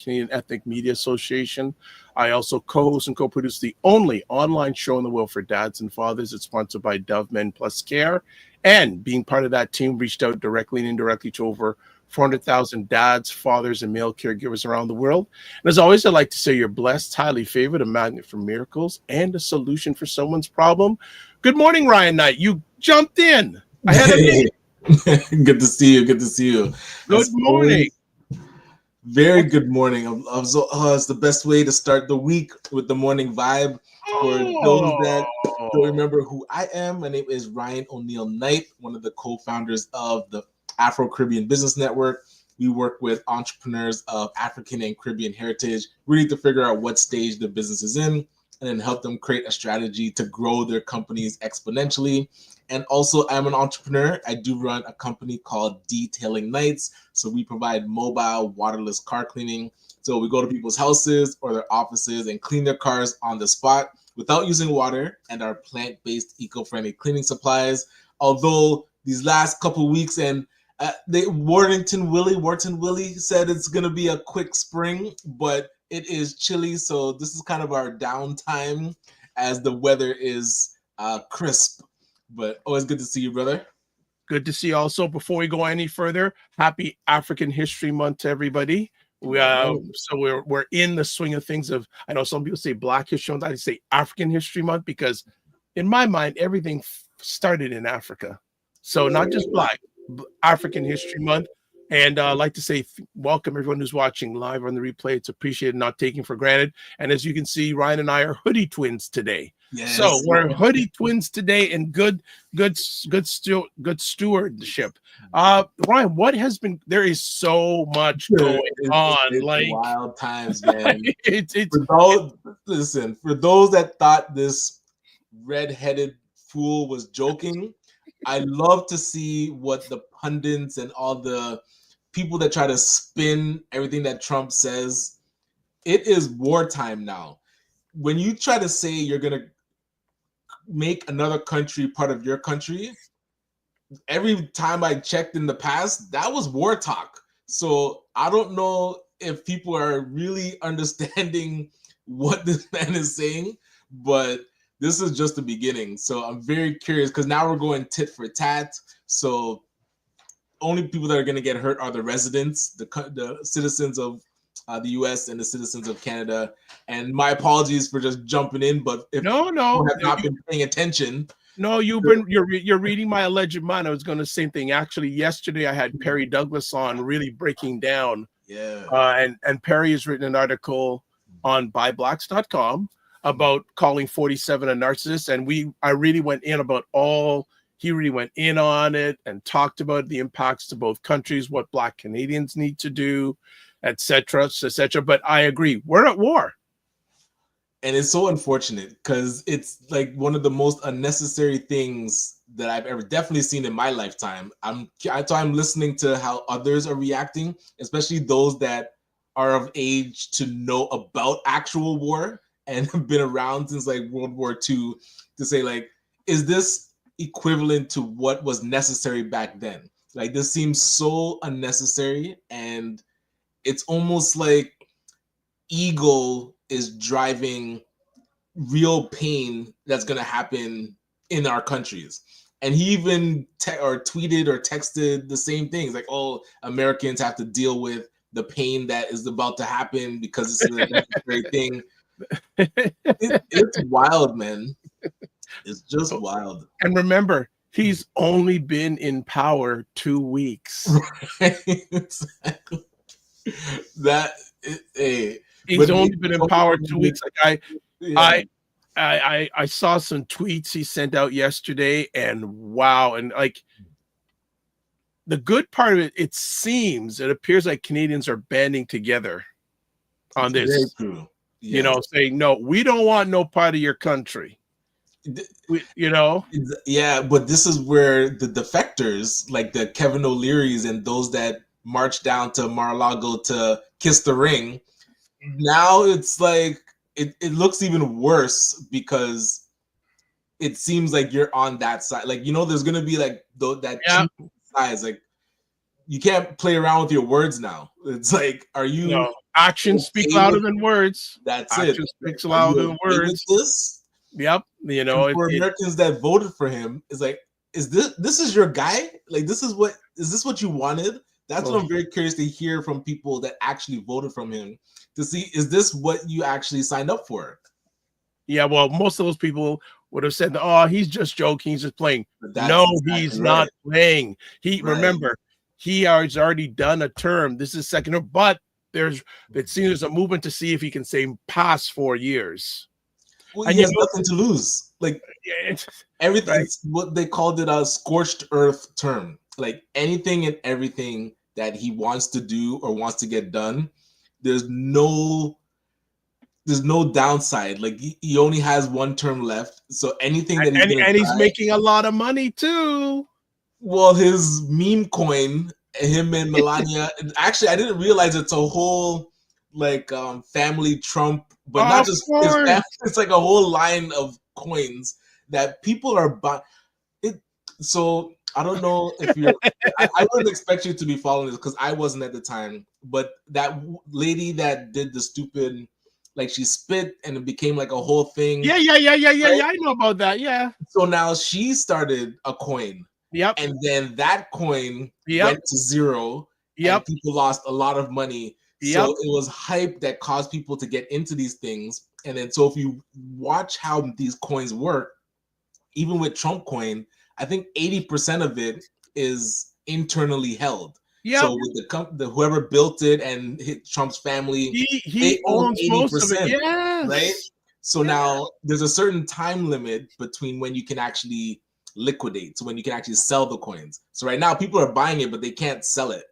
Canadian Ethnic Media Association. I also co-host and co-produce the only online show in the world for dads and fathers. It's sponsored by Dove Men Plus Care. And being part of that team, reached out directly and indirectly to over 400,000 dads, fathers, and male caregivers around the world. And as always, I'd like to say you're blessed, highly favored, a magnet for miracles, and a solution for someone's problem. Good morning, Ryan Knight. You jumped in. I had a meeting. Good to see you. Good to see you. Good morning. Very good morning. It's the best way to start the week with the morning vibe. For those that don't remember who I am, my name is Ryan O'Neill Knight, one of the co-founders of the Afro-Caribbean Business Network. We work with entrepreneurs of African and Caribbean heritage, really to figure out what stage the business is in, and then help them create a strategy to grow their companies exponentially. And also, I'm an entrepreneur. I do run a company called Detailing Nights. So we provide mobile, waterless car cleaning. So we go to people's houses or their offices and clean their cars on the spot without using water and our plant-based, eco-friendly cleaning supplies. Although these last couple of weeks, and Wharton Willie said it's going to be a quick spring, but it is chilly. So this is kind of our downtime as the weather is crisp. But always good to see you, brother. Good to see you also. Before we go any further, happy African History Month to everybody. So we're in the swing of things of, I know some people say Black History Month. I say African History Month because in my mind, everything started in Africa. So not just Black, African History Month. And I'd like to say welcome everyone who's watching live on the replay. It's appreciated, not taken for granted. And as you can see, Ryan and I are hoodie twins today. Yes. So we're hoodie twins today in good stewardship. Ryan, what has been? There is so much going on. It's like wild times, man. For those that thought this red-headed fool was joking, I love to see what the pundits and all the people that try to spin everything that Trump says. It is wartime now. When you try to say you're gonna make another country part of your country, every time I checked in the past, that was war talk. So I don't know if people are really understanding what this man is saying, but this is just the beginning. So I'm very curious because now we're going tit for tat. So only people that are going to get hurt are the residents, the citizens of the U.S. and the citizens of Canada. And my apologies for just jumping in, but if you have not been paying attention. No, you're reading my alleged mind. I was going to say same thing. Actually, yesterday I had Perry Douglas on, really breaking down. Yeah. And Perry has written an article on buyblacks.com about calling 47 a narcissist, and I really went in about he really went in on it and talked about the impacts to both countries, what Black Canadians need to do, etc. But I agree, we're at war. And it's so unfortunate because it's like one of the most unnecessary things that I've ever definitely seen in my lifetime. I'm listening to how others are reacting, especially those that are of age to know about actual war and have been around since like World War II, to say like, is this equivalent to what was necessary back then? Like, this seems so unnecessary, and it's almost like ego is driving real pain that's going to happen in our countries. And he even tweeted or texted the same things, like, oh, Americans have to deal with the pain that is about to happen because it's a necessary thing. It's wild, man. It's just wild. And remember, he's only been in power 2 weeks. Right? Exactly. He's only been in power 2 weeks. Like I saw some tweets he sent out yesterday, and wow, and like the good part of it, it appears like Canadians are banding together on this. Very true. Yeah. You know, saying no, we don't want no part of your country. Yeah, but this is where the defectors, like the Kevin O'Learys and those that marched down to Mar-a-Lago to kiss the ring, now it's like it looks even worse because it seems like you're on that side. Like, there's gonna be like that size. Like, you can't play around with your words now. It's like, are you Actions speak louder than words. That's Action it. speaks louder than words. This? Yep. You know, and for Americans that voted for him, is like, is this is your guy? Like, is this what you wanted? That's what I'm very curious to hear from people that actually voted from him, to see, is this what you actually signed up for? Yeah, well, most of those people would have said, "Oh, he's just joking. He's just playing." No, exactly he's not playing. Remember, he has already done a term. This is second term, but it seems there's a movement to see if he can say past 4 years. Well, and he has nothing to lose. Like everything, what they called it a scorched earth term. Like anything and everything that he wants to do or wants to get done, there's no downside. Like he only has one term left, so anything that he's making a lot of money too. Well, his meme coin, him and Melania. Actually, I didn't realize it's a whole like family Trump, but not just his family. It's like a whole line of coins that people are buying. So I don't know if you're. I wouldn't expect you to be following this because I wasn't at the time. But that lady that did the stupid, like she spit and it became like a whole thing. Yeah. I know about that. Yeah. So now she started a coin. Yep. And then that coin went to zero. Yep. And people lost a lot of money. So it was hype that caused people to get into these things. And then so if you watch how these coins work, even with Trump coin, I think 80% of it is internally held. Yeah. So with the whoever built it and Trump's family, he owns 80%, most of it. Yes. Right? So now there's a certain time limit between when you can actually liquidate, so when you can actually sell the coins. So right now people are buying it, but they can't sell it.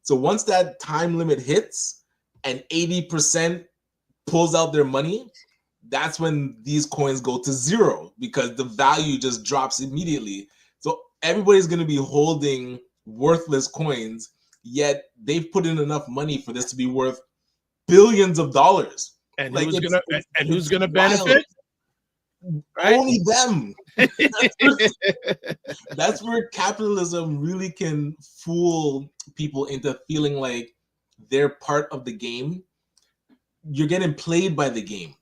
So once that time limit hits and 80% pulls out their money, that's when these coins go to zero because the value just drops immediately. So everybody's going to be holding worthless coins, yet they've put in enough money for this to be worth billions of dollars. And who's gonna benefit? Right? Only them. That's where capitalism really can fool people into feeling like they're part of the game. You're getting played by the game,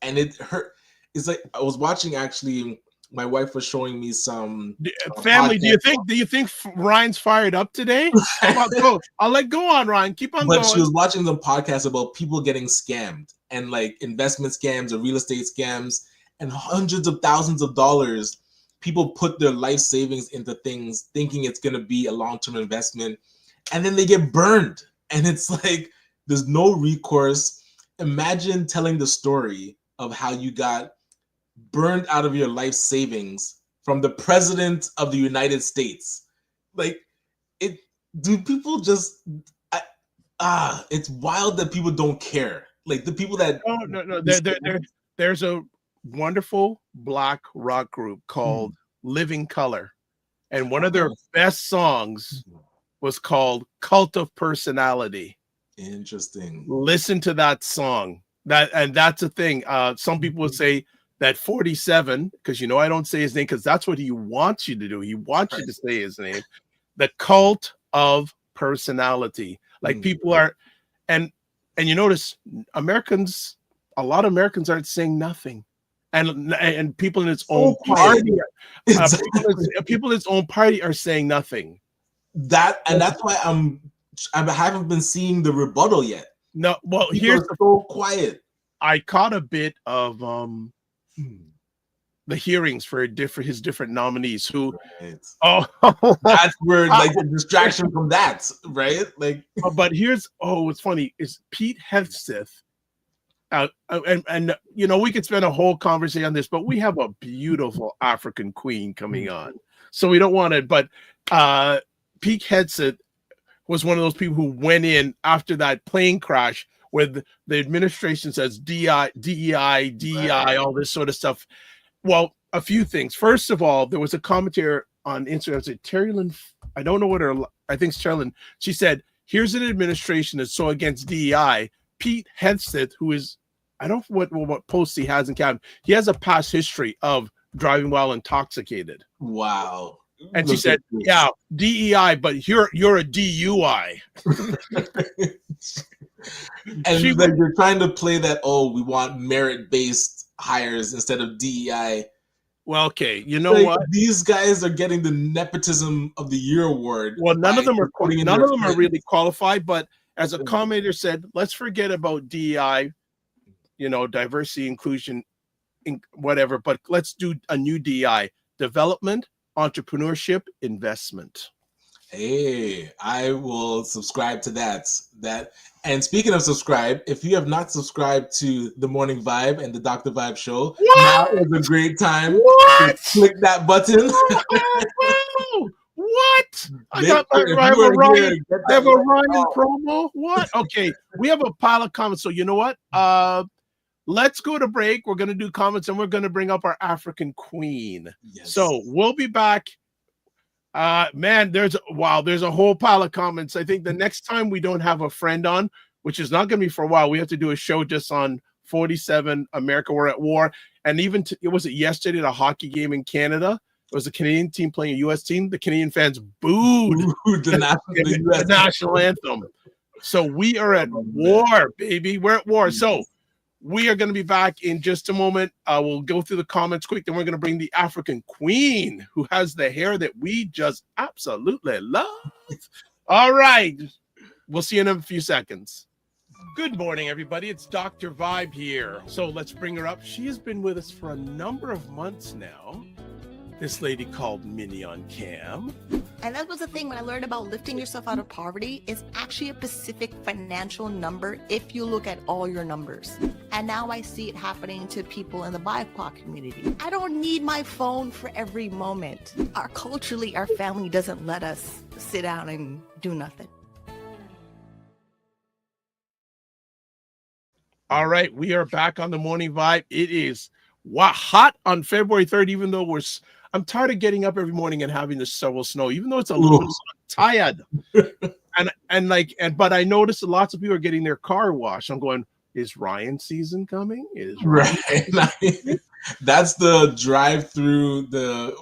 and it hurt. It's like I was watching. Actually, my wife was showing me some family. Do you think Ryan's fired up today? I'll go on, Ryan. Keep on going. But she was watching some podcasts about people getting scammed and like investment scams or real estate scams. And hundreds of thousands of dollars, people put their life savings into things thinking it's going to be a long-term investment. And then they get burned. And it's like, there's no recourse. Imagine telling the story of how you got burned out of your life savings from the president of the United States. Like, do people just, it's wild that people don't care. Like the people that. No. There's a wonderful Black rock group called Living Color, and one of their best songs was called Cult of Personality. Interesting. Listen to that song. That's a thing. Some people would say that 47, because I don't say his name because that's what he wants you to do. He wants you to say his name. The Cult of Personality. Like people are, and you notice a lot of Americans aren't saying nothing. And people in its own party, people in its own party are saying nothing. That's why I haven't been seeing the rebuttal yet. No, well, people here's so quiet. I caught a bit of the hearings for his different nominees. Who? Right. That's where like the distraction from that, right? Like, but here's what's funny is Pete Hegseth. And we could spend a whole conversation on this, but we have a beautiful African queen coming on, so we don't want it. But Pete Hegseth was one of those people who went in after that plane crash where the administration says DEI, all this sort of stuff. Well, a few things. First of all, there was a commentator on Instagram, said Terry Lynn, I don't know I think it's Terry Lynn. She said, here's an administration that's so against DEI. Pete Hegseth, who is, I don't know what posts he has in Canada. He has a past history of driving while intoxicated. Wow. And she said, yeah, DEI, but you're a DUI. And like you're trying to play that, oh, we want merit-based hires instead of DEI. Well, okay, you know what? These guys are getting the nepotism of the year award. Well, none of them are really qualified, but as a commentator said, let's forget about DEI, diversity, inclusion, whatever, but let's do a new DEI: development, entrepreneurship, investment. Hey, I will subscribe to that. And speaking of subscribe, if you have not subscribed to the Morning Vibe and the Dr. Vibe Show, now is a great time to click that button. What? I have a Ryan promo. What? Okay, we have a pile of comments. So you know what? Let's go to break. We're going to do comments, and we're going to bring up our African queen. Yes. So we'll be back. Man, there's a whole pile of comments. I think the next time we don't have a friend on, which is not going to be for a while, we have to do a show just on 47 America We're at War. And even it was yesterday, the hockey game in Canada. It was a Canadian team playing a U.S. team. The Canadian fans booed the national anthem. So we are at war, baby. We're at war. So we are going to be back in just a moment. We'll go through the comments quick. Then we're going to bring the African queen who has the hair that we just absolutely love. All right. We'll see you in a few seconds. Good morning, everybody. It's Dr. Vibe here. So let's bring her up. She has been with us for a number of months now. This lady called Minion Cam. And that was the thing when I learned about lifting yourself out of poverty. It's actually a specific financial number if you look at all your numbers. And now I see it happening to people in the BIPOC community. I don't need my phone for every moment. Culturally, our family doesn't let us sit down and do nothing. All right, we are back on the Morning Vibe. It is hot on February 3rd, even though I'm tired of getting up every morning and having to shovel snow, even though it's a little bit tired. But I noticed lots of people are getting their car washed. I'm going, is Ryan season coming? Right. That's the drive through the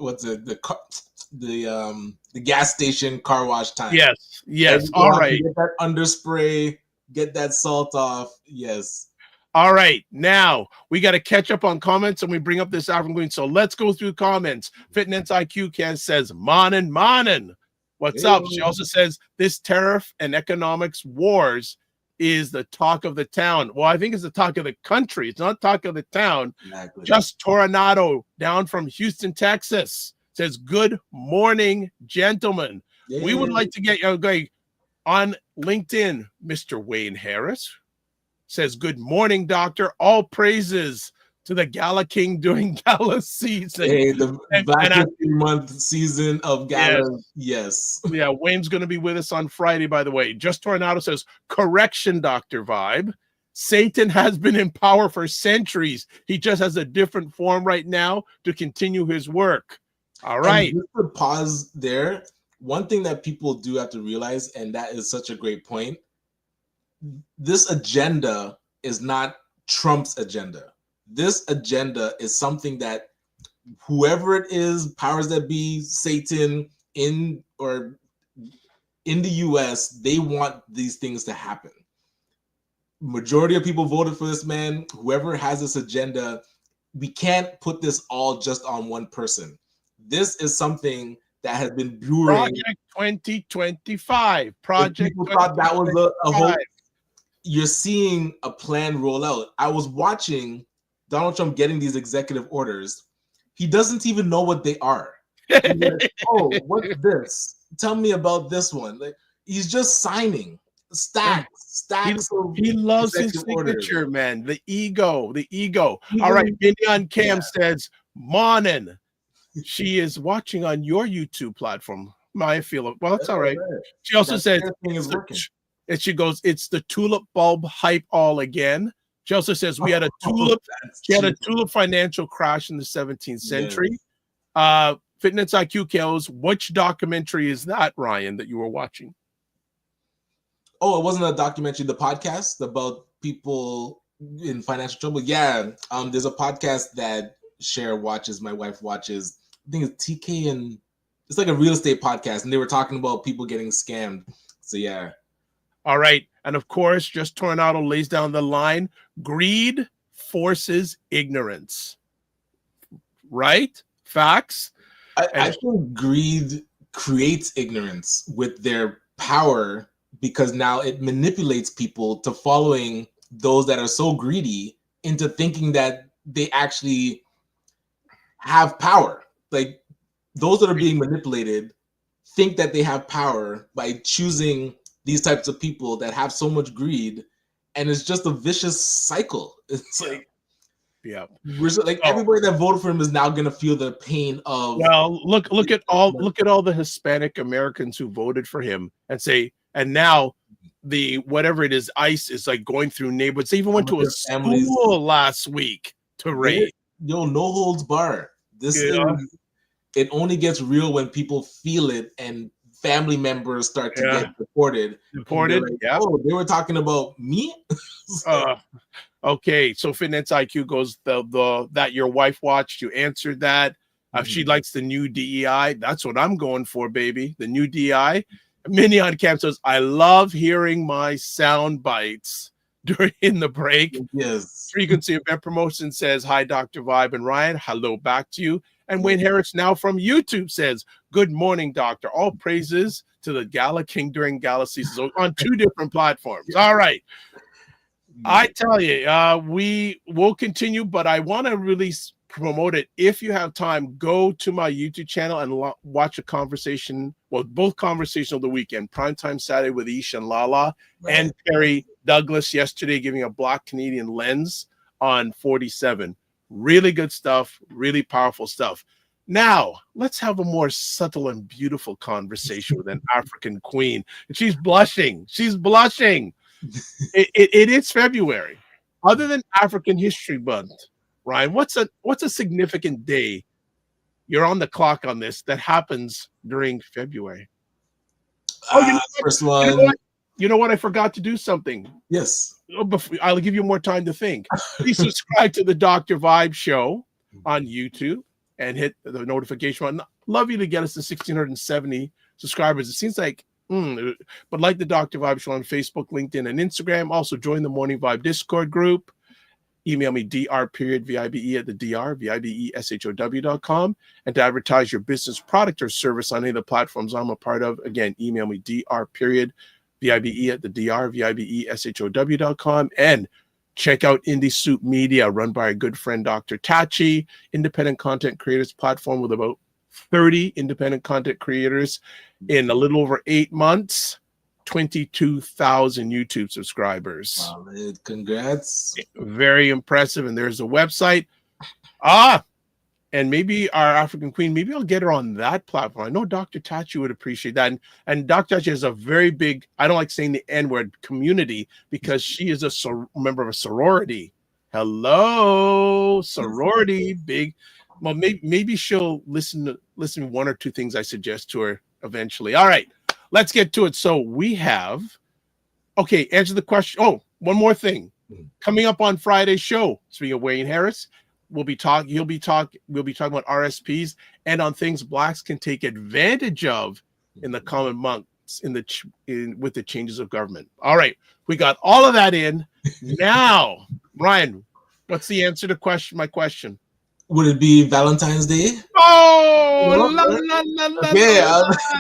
gas station car wash time. Yes. All right. Get that underspray, get that salt off. Yes. All right, now we got to catch up on comments and we bring up this African queen. So let's go through comments. Fitness IQ says, Manin. What's up? She also says, this tariff and economics wars is the talk of the town. Well, I think it's the talk of the country. It's not talk of the town. Exactly. Just Toronado down from Houston, Texas says, good morning, gentlemen. We would like to get you on LinkedIn, Mr. Wayne Harris. Says, good morning, doctor. All praises to the Gala King during Gala season. Hey, the Black History Month season of Gala. Yes. Yeah, Wayne's going to be with us on Friday, by the way. Just Tornado says, correction, Dr. Vibe. Satan has been in power for centuries. He just has a different form right now to continue his work. All right. And just to pause there, one thing that people do have to realize, and that is such a great point, this agenda is not Trump's agenda. This agenda is something that whoever it is, powers that be, Satan in the US, they want these things to happen. Majority of people voted for this man. Whoever has this agenda, we can't put this all just on one person. This is something that has been brewing. Project 2025. People thought that was a whole. You're seeing a plan roll out. I was watching Donald Trump getting these executive orders. He doesn't even know what they are. Like, oh, what's this? Tell me about this one. Like, he's just signing stacks. He loves his signature, orders. Man. The ego. All right, Minion Cam says, morning. She is watching on your YouTube platform. I feel well, it's all right. She also says, and she goes, it's the tulip bulb hype all again. She also says we had a tulip. She had a tulip financial crash in the 17th century. Yes. Fitness IQ kills. Which documentary is that, Ryan, that you were watching? Oh, it wasn't a documentary. The podcast about people in financial trouble. Yeah, there's a podcast that Cher watches. My wife watches. I think it's TK, and it's like a real estate podcast, and they were talking about people getting scammed. So yeah. All right. And of course, just Tornado lays down the line, greed forces ignorance. Right? Facts? I think greed creates ignorance with their power, because now it manipulates people to following those that are so greedy into thinking that they actually have power. Like, those that are being manipulated think that they have power by choosing these types of people that have so much greed, and it's just a vicious cycle. It's like, yeah, everybody that voted for him is now going to feel the pain of. Well, look at all the Hispanic Americans who voted for him and say, and now the whatever it is, ICE is like going through neighborhoods. They even went to a school last week to raid. No holds bar. It only gets real when people feel it and family members start to get deported. Like, oh, they were talking about me. Okay, so Finance IQ goes the that your wife watched. You answered that. She likes the new DEI. That's what I'm going for, baby. The new DEI. Minnie on Camp says, I love hearing my sound bites during the break. Yes. Frequency Event Promotion says, hi, Dr. Vibe and Ryan. Hello back to you. And Wayne Harris now from YouTube says, good morning, doctor. All praises to the Gala King during Gala season. So on 2 different platforms. All right. I tell you, we will continue, but I want to really promote it. If you have time, go to my YouTube channel and watch a conversation, both conversations of the weekend, Primetime Saturday with Ish and Lala, and Perry Douglas yesterday giving a Black Canadian lens on 47. Really good stuff, really powerful stuff. Now, let's have a more subtle and beautiful conversation with an African queen. And she's blushing. She's blushing. It is February. Other than African History Month, Ryan, what's a significant day? You're on the clock on this that happens during February. First one. You know what? I forgot to do something. Yes. I'll give you more time to think. Please subscribe to the Dr. Vibe Show on YouTube and hit the notification button. Love you to get us to 1,670 subscribers. It seems like, but like the Dr. Vibe Show on Facebook, LinkedIn, and Instagram. Also join the Morning Vibe Discord group. Email me dr.vibe at the dr.vibeshow.com. And to advertise your business, product, or service on any of the platforms I'm a part of, again, email me dr.vibe at the dr.vibeshow.com. And check out Indie Soup Media, run by our good friend Dr. Tachi, independent content creators platform with about 30 independent content creators in a little over 8 months, 22,000 YouTube subscribers. Wow, congrats. Very impressive. And there's a website. And maybe our African queen, maybe I'll get her on that platform. I know Dr. Tachi would appreciate that. And Dr. Tachi has a very big, I don't like saying the N-word, community, because she is a member of a sorority. Hello, sorority, big. Well, maybe she'll listen to 1 or 2 things I suggest to her eventually. All right, let's get to it. So we have, answer the question. Oh, one more thing. Coming up on Friday's show, speaking of Wayne Harris, we'll be talking about RSPs and on things blacks can take advantage of in the coming months with the changes of government. All right, we got all of that in. Now, Ryan, what's the answer to my question? Would it be Valentine's Day?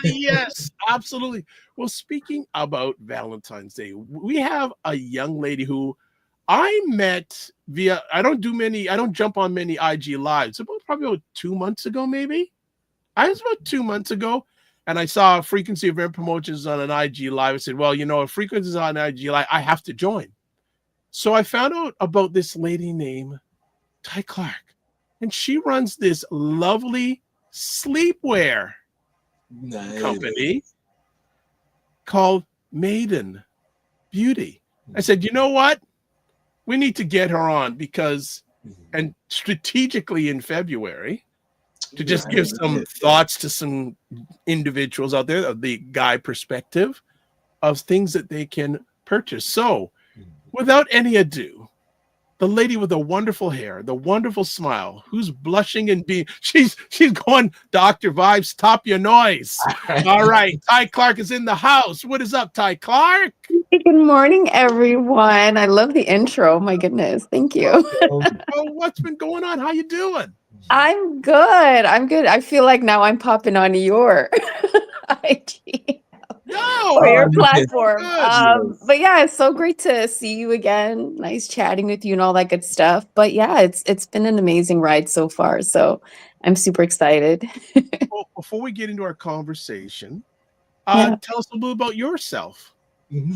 Yes, absolutely. Well, speaking about Valentine's Day, we have a young lady who I met via, I don't jump on many IG lives. Probably about 2 months ago, maybe. I was about 2 months ago, and I saw Frequency Event Promotions on an IG live. I said, well, if Frequency is on IG live, I have to join. So I found out about this lady named Ty Clark. And she runs this lovely sleepwear company called Maiden Beauty. I said, you know what? We need to get her on and strategically in February, to just give some thoughts to some individuals out there of the guy perspective of things that they can purchase. So without any ado, the lady with the wonderful hair, the wonderful smile, who's blushing and being, she's going, Dr. Vibes, stop your noise. All right, Ty Clark is in the house. What is up, Ty Clark? Hey, good morning, everyone. I love the intro. My goodness. Thank you. Oh, what's been going on? How you doing? I'm good. I'm good. I feel like now I'm popping on your IG or your platform. But yeah, it's so great to see you again. Nice chatting with you and all that good stuff. But yeah, it's been an amazing ride so far. So I'm super excited. Well, before we get into our conversation, Yeah. tell us a little about yourself.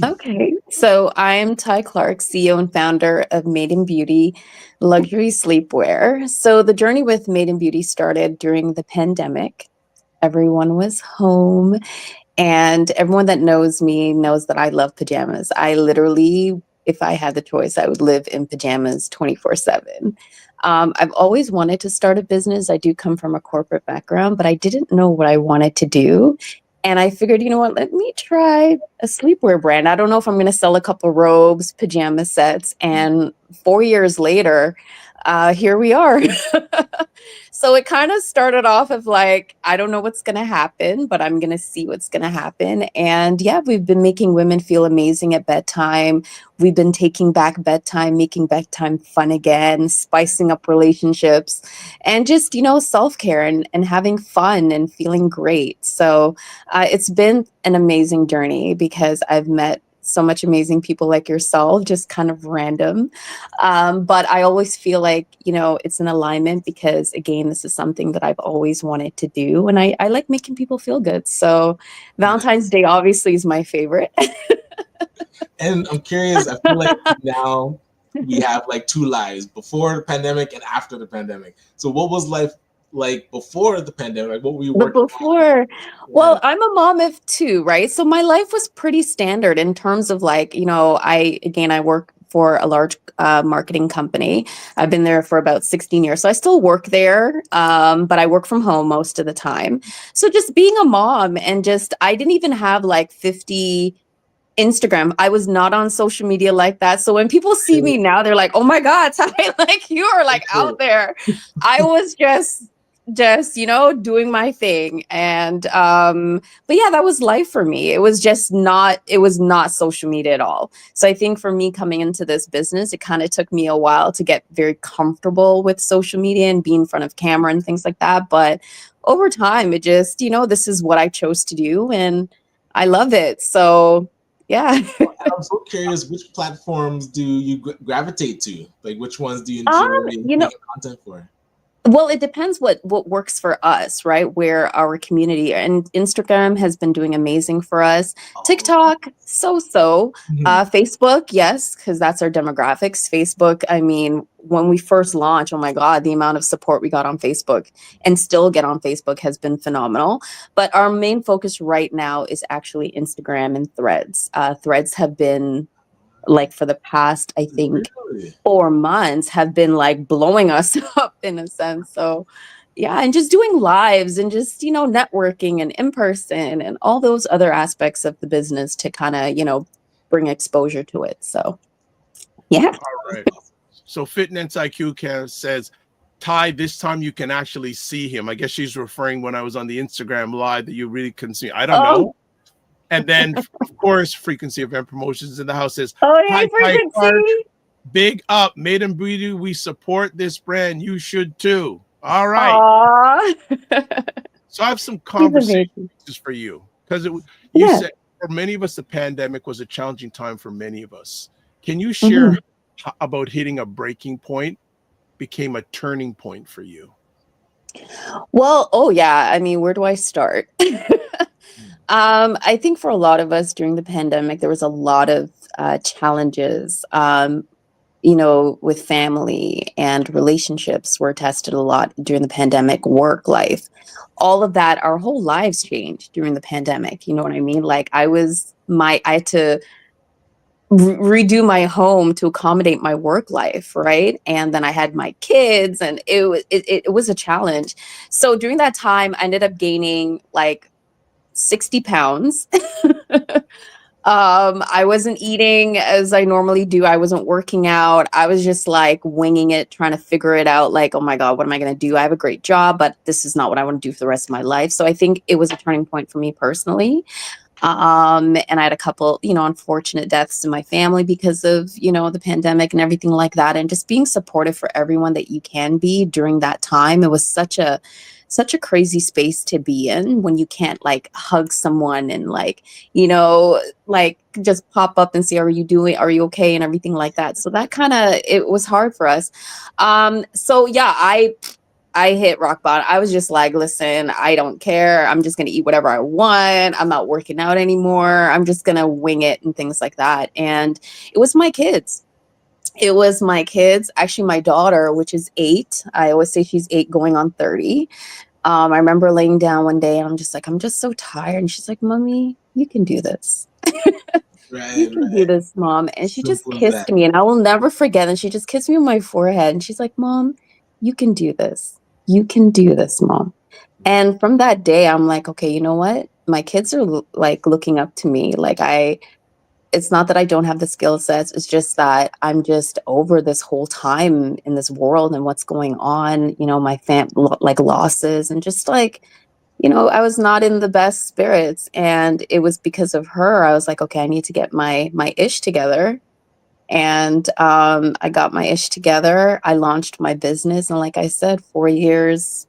Okay, so I'm Ty Clark, CEO and founder of Made in Beauty Luxury Sleepwear. So the journey with Made in Beauty started during the pandemic. Everyone was home, and everyone that knows me knows that I love pajamas. I literally, if I had the choice, I would live in pajamas 24/7. I've always wanted to start a business. I do come from a corporate background, but I didn't know what I wanted to do. And I figured, you know what, let me try a sleepwear brand. I don't know if I'm going to sell a couple robes, pajama sets. And 4 years later, here we are. So it kind of started off of like, I don't know what's going to happen, but I'm going to see what's going to happen. And yeah, we've been making women feel amazing at bedtime. We've been taking back bedtime, making bedtime fun again, spicing up relationships, and just, you know, self-care and having fun and feeling great. So it's been an amazing journey because I've met so much amazing people like yourself, just kind of random. But I always feel like, you know, it's an alignment because, again, this is something that I've always wanted to do. And I like making people feel good. So Valentine's Day obviously is my favorite. And I'm curious, I feel like now we have like two lives, before the pandemic and after the pandemic. So what was life like before the pandemic? Like, what were you working on? Well, I'm a mom of two, right? So my life was pretty standard in terms of like, you know, I work for a large marketing company. I've been there for about 16 years. So I still work there, but I work from home most of the time. So just being a mom and just, I didn't even have like 50 Instagram. I was not on social media like that. So when people see me now, they're like, oh my God, Ty, like you are like out there. I was just, you know, doing my thing. And, but yeah, that was life for me. It was not social media at all. So I think for me coming into this business, it kind of took me a while to get very comfortable with social media and being in front of camera and things like that. But over time, it just, you know, this is what I chose to do and I love it. So yeah. I'm so curious, which platforms do you gravitate to? Like, which ones do you enjoy making content for? Well, it depends what works for us, right? Where our community, and Instagram has been doing amazing for us. TikTok, so. Facebook, yes, because that's our demographics. Facebook, I mean, when we first launched, oh my God, the amount of support we got on Facebook and still get on Facebook has been phenomenal. But our main focus right now is actually Instagram and Threads. Threads have been like for the past, I think, 4 months have been like blowing us up in a sense. So yeah, and just doing lives and just, you know, networking and in person and all those other aspects of the business to kind of, you know, bring exposure to it. So yeah. All right. So Fitness IQ says, Ty, this time you can actually see him. I guess she's referring when I was on the Instagram live that you really couldn't see. I don't know. And then, of course, Frequency Event Promotions in the house says, hey, Frequency. Big up, Made in Beauty. We support this brand. You should too. All right. So I have some conversations for you because you said for many of us, the pandemic was a challenging time for many of us. Can you share about hitting a breaking point became a turning point for you? Well, I mean, where do I start? I think for a lot of us during the pandemic, there was a lot of challenges, you know, with family and relationships were tested a lot during the pandemic, work life, all of that. Our whole lives changed during the pandemic. You know what I mean? Like I had to redo my home to accommodate my work life, right? And then I had my kids and it was a challenge. So during that time, I ended up gaining like 60 pounds. I wasn't eating as I normally do. I wasn't working out. I was just like winging it, trying to figure it out. Like, oh my God, what am I going to do? I have a great job, but this is not what I want to do for the rest of my life. So I think it was a turning point for me personally. And I had a couple, unfortunate deaths in my family because of, the pandemic and everything like that. And just being supportive for everyone that you can be during that time. It was such a crazy space to be in when you can't like hug someone and like, like just pop up and say, are you okay? And everything like that. So that it was hard for us. So yeah, I hit rock bottom. I was just like, listen, I don't care. I'm just going to eat whatever I want. I'm not working out anymore. I'm just going to wing it and things like that. And it was my kids. Actually, my daughter, which is 8. I always say she's 8 going on 30. I remember laying down one day and I'm just like, I'm just so tired. And she's like, Mommy, you can do this. You can do this, Mom. And she just kissed me and I will never forget. And she just kissed me on my forehead. And she's like, Mom, you can do this. You can do this, Mom. And from that day, I'm like, okay, you know what? My kids are like looking up to me. Like it's not that I don't have the skill sets. It's just that I'm just over this whole time in this world and what's going on, my like losses and just like, I was not in the best spirits. And it was because of her. I was like, okay, I need to get my ish together. And I got my ish together. I launched my business. And like I said, 4 years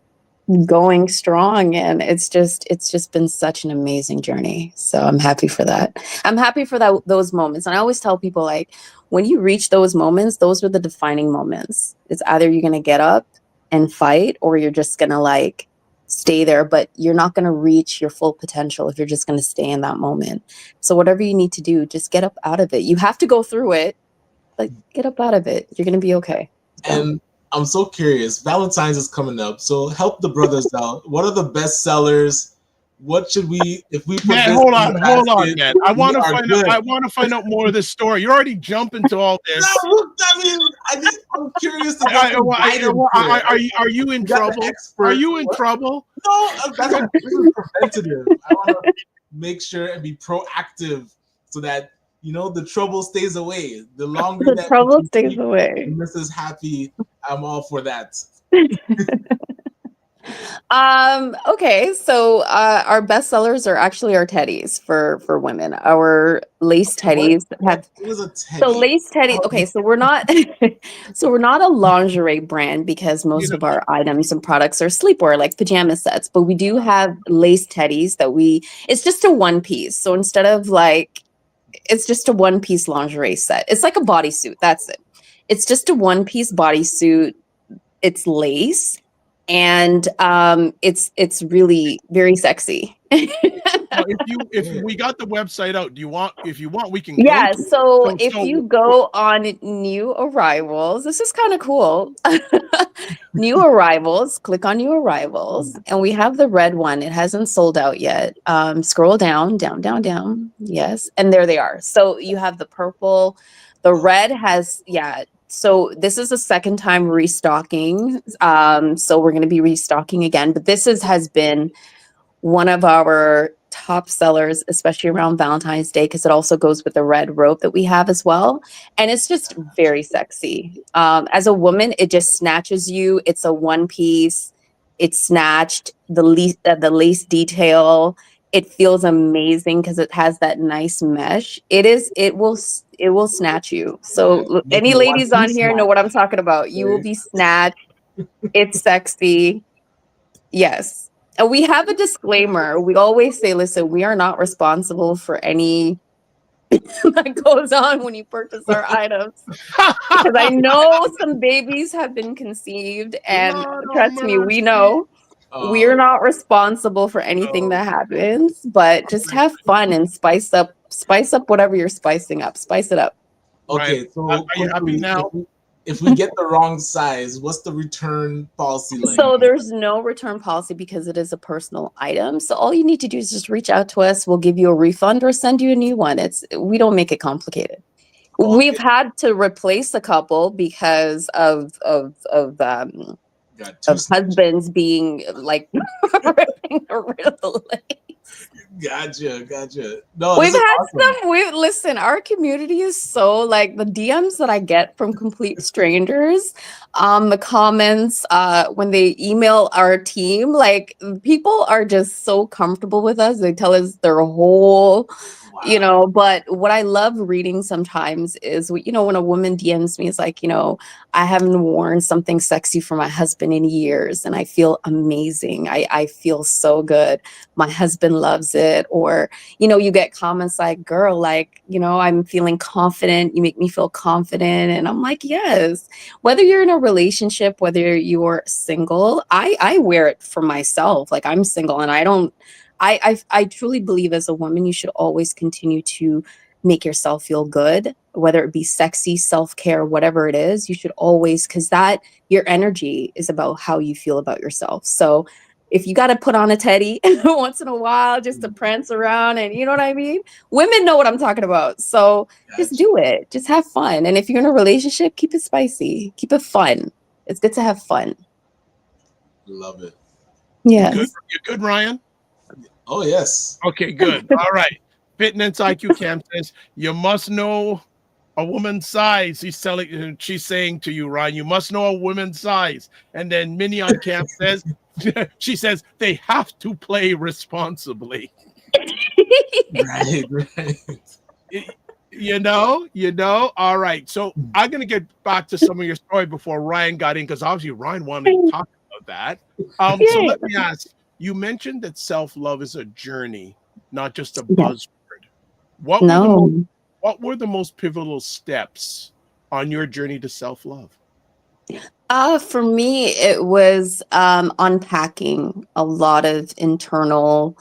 going strong. And it's just been such an amazing journey. So I'm happy for that. I'm happy for those moments. And I always tell people, like, when you reach those moments, those are the defining moments. It's either you're going to get up and fight or you're just going to like stay there, but you're not going to reach your full potential if you're just going to stay in that moment. So whatever you need to do, just get up out of it. You have to go through it, but get up out of it. You're going to be okay. And I'm so curious. Valentine's is coming up, so help the brothers out. What are the best sellers? What should we, if we put Man, this hold in on, the man. basket, I want to we are find good. out. I want to find out more of this story. You're already jumping to all this. No, look, I mean, I'm curious to get the guidance. Are you in trouble? Are you in trouble? No, this is preventative. I want to make sure and be proactive so that the trouble stays away. The longer the trouble stays away. Mrs. Happy, I'm all for that. Okay, so our best sellers are actually our teddies for women. Our lace teddies what is a teddy? So lace teddies. Okay, so we're not a lingerie brand because most of our items and products are sleepwear, like pajama sets. But we do have lace teddies it's just a one piece. So instead of like, it's just a one piece lingerie set. It's like a bodysuit. That's it. It's just a one piece bodysuit. It's lace. And it's really very sexy. Well, if we got the website out, if you want, we can. Yeah. So if you go on New Arrivals, this is kind of cool. New Arrivals, click on New Arrivals, and we have the red one. It hasn't sold out yet. Scroll down. Yes, and there they are. So you have the purple, the red has So this is the second time restocking. So we're going to be restocking again, but this has been one of our top sellers, especially around Valentine's Day, because it also goes with the red rope that we have as well. And it's just very sexy. As a woman, it just snatches you. It's a one piece. It's snatched. The lace detail. It feels amazing because it has that nice mesh. It will snatch you. So any ladies on here know what I'm talking about. You will be snatched. It's sexy. Yes. And we have a disclaimer. We always say, listen, we are not responsible for any that goes on when you purchase our items. Because I know some babies have been conceived, and trust me, we know. We're not responsible for anything that happens, but just have fun and spice up whatever you're spicing up. Spice it up. Okay, right. so are you happy now? If we get the wrong size, what's the return policy like? So there's no return policy because it is a personal item. So all you need to do is just reach out to us. We'll give you a refund or send you a new one. We don't make it complicated. Okay. We've had to replace a couple because of husbands being like ripping rid of the lace. Gotcha. No, We've this is had awesome. some. We listen. Our community is so like the DMs that I get from complete strangers, the comments, when they email our team, like people are just so comfortable with us. They tell us their whole, Wow. But what I love reading sometimes is, when a woman DMs me, it's like, I haven't worn something sexy for my husband in years, and I feel amazing. I feel so good. My husband loves it, or you get comments like, girl, like, I'm feeling confident. You make me feel confident. And I'm like, yes, whether you're in a relationship, whether you're single, I wear it for myself. Like I'm single and I truly believe as a woman, you should always continue to make yourself feel good, whether it be sexy, self-care, whatever it is, you should always, because your energy is about how you feel about yourself. So if you got to put on a teddy once in a while just to prance around, and you know what I mean? Women know what I'm talking about. So just do it. Just have fun. And if you're in a relationship, keep it spicy. Keep it fun. It's good to have fun. Love it. Yes. You good, Ryan? Oh, yes. Okay, good. All right. Fitness IQ Camp says you must know a woman's size. She's saying to you, Ryan, you must know a woman's size. And then Minnie on camp says, she says they have to play responsibly. Right. All right. So I'm gonna get back to some of your story before Ryan got in, because obviously Ryan wanted to talk about that. So let me ask. You mentioned that self-love is a journey, not just a buzzword. What were the most pivotal steps on your journey to self-love? For me, it was unpacking a lot of internal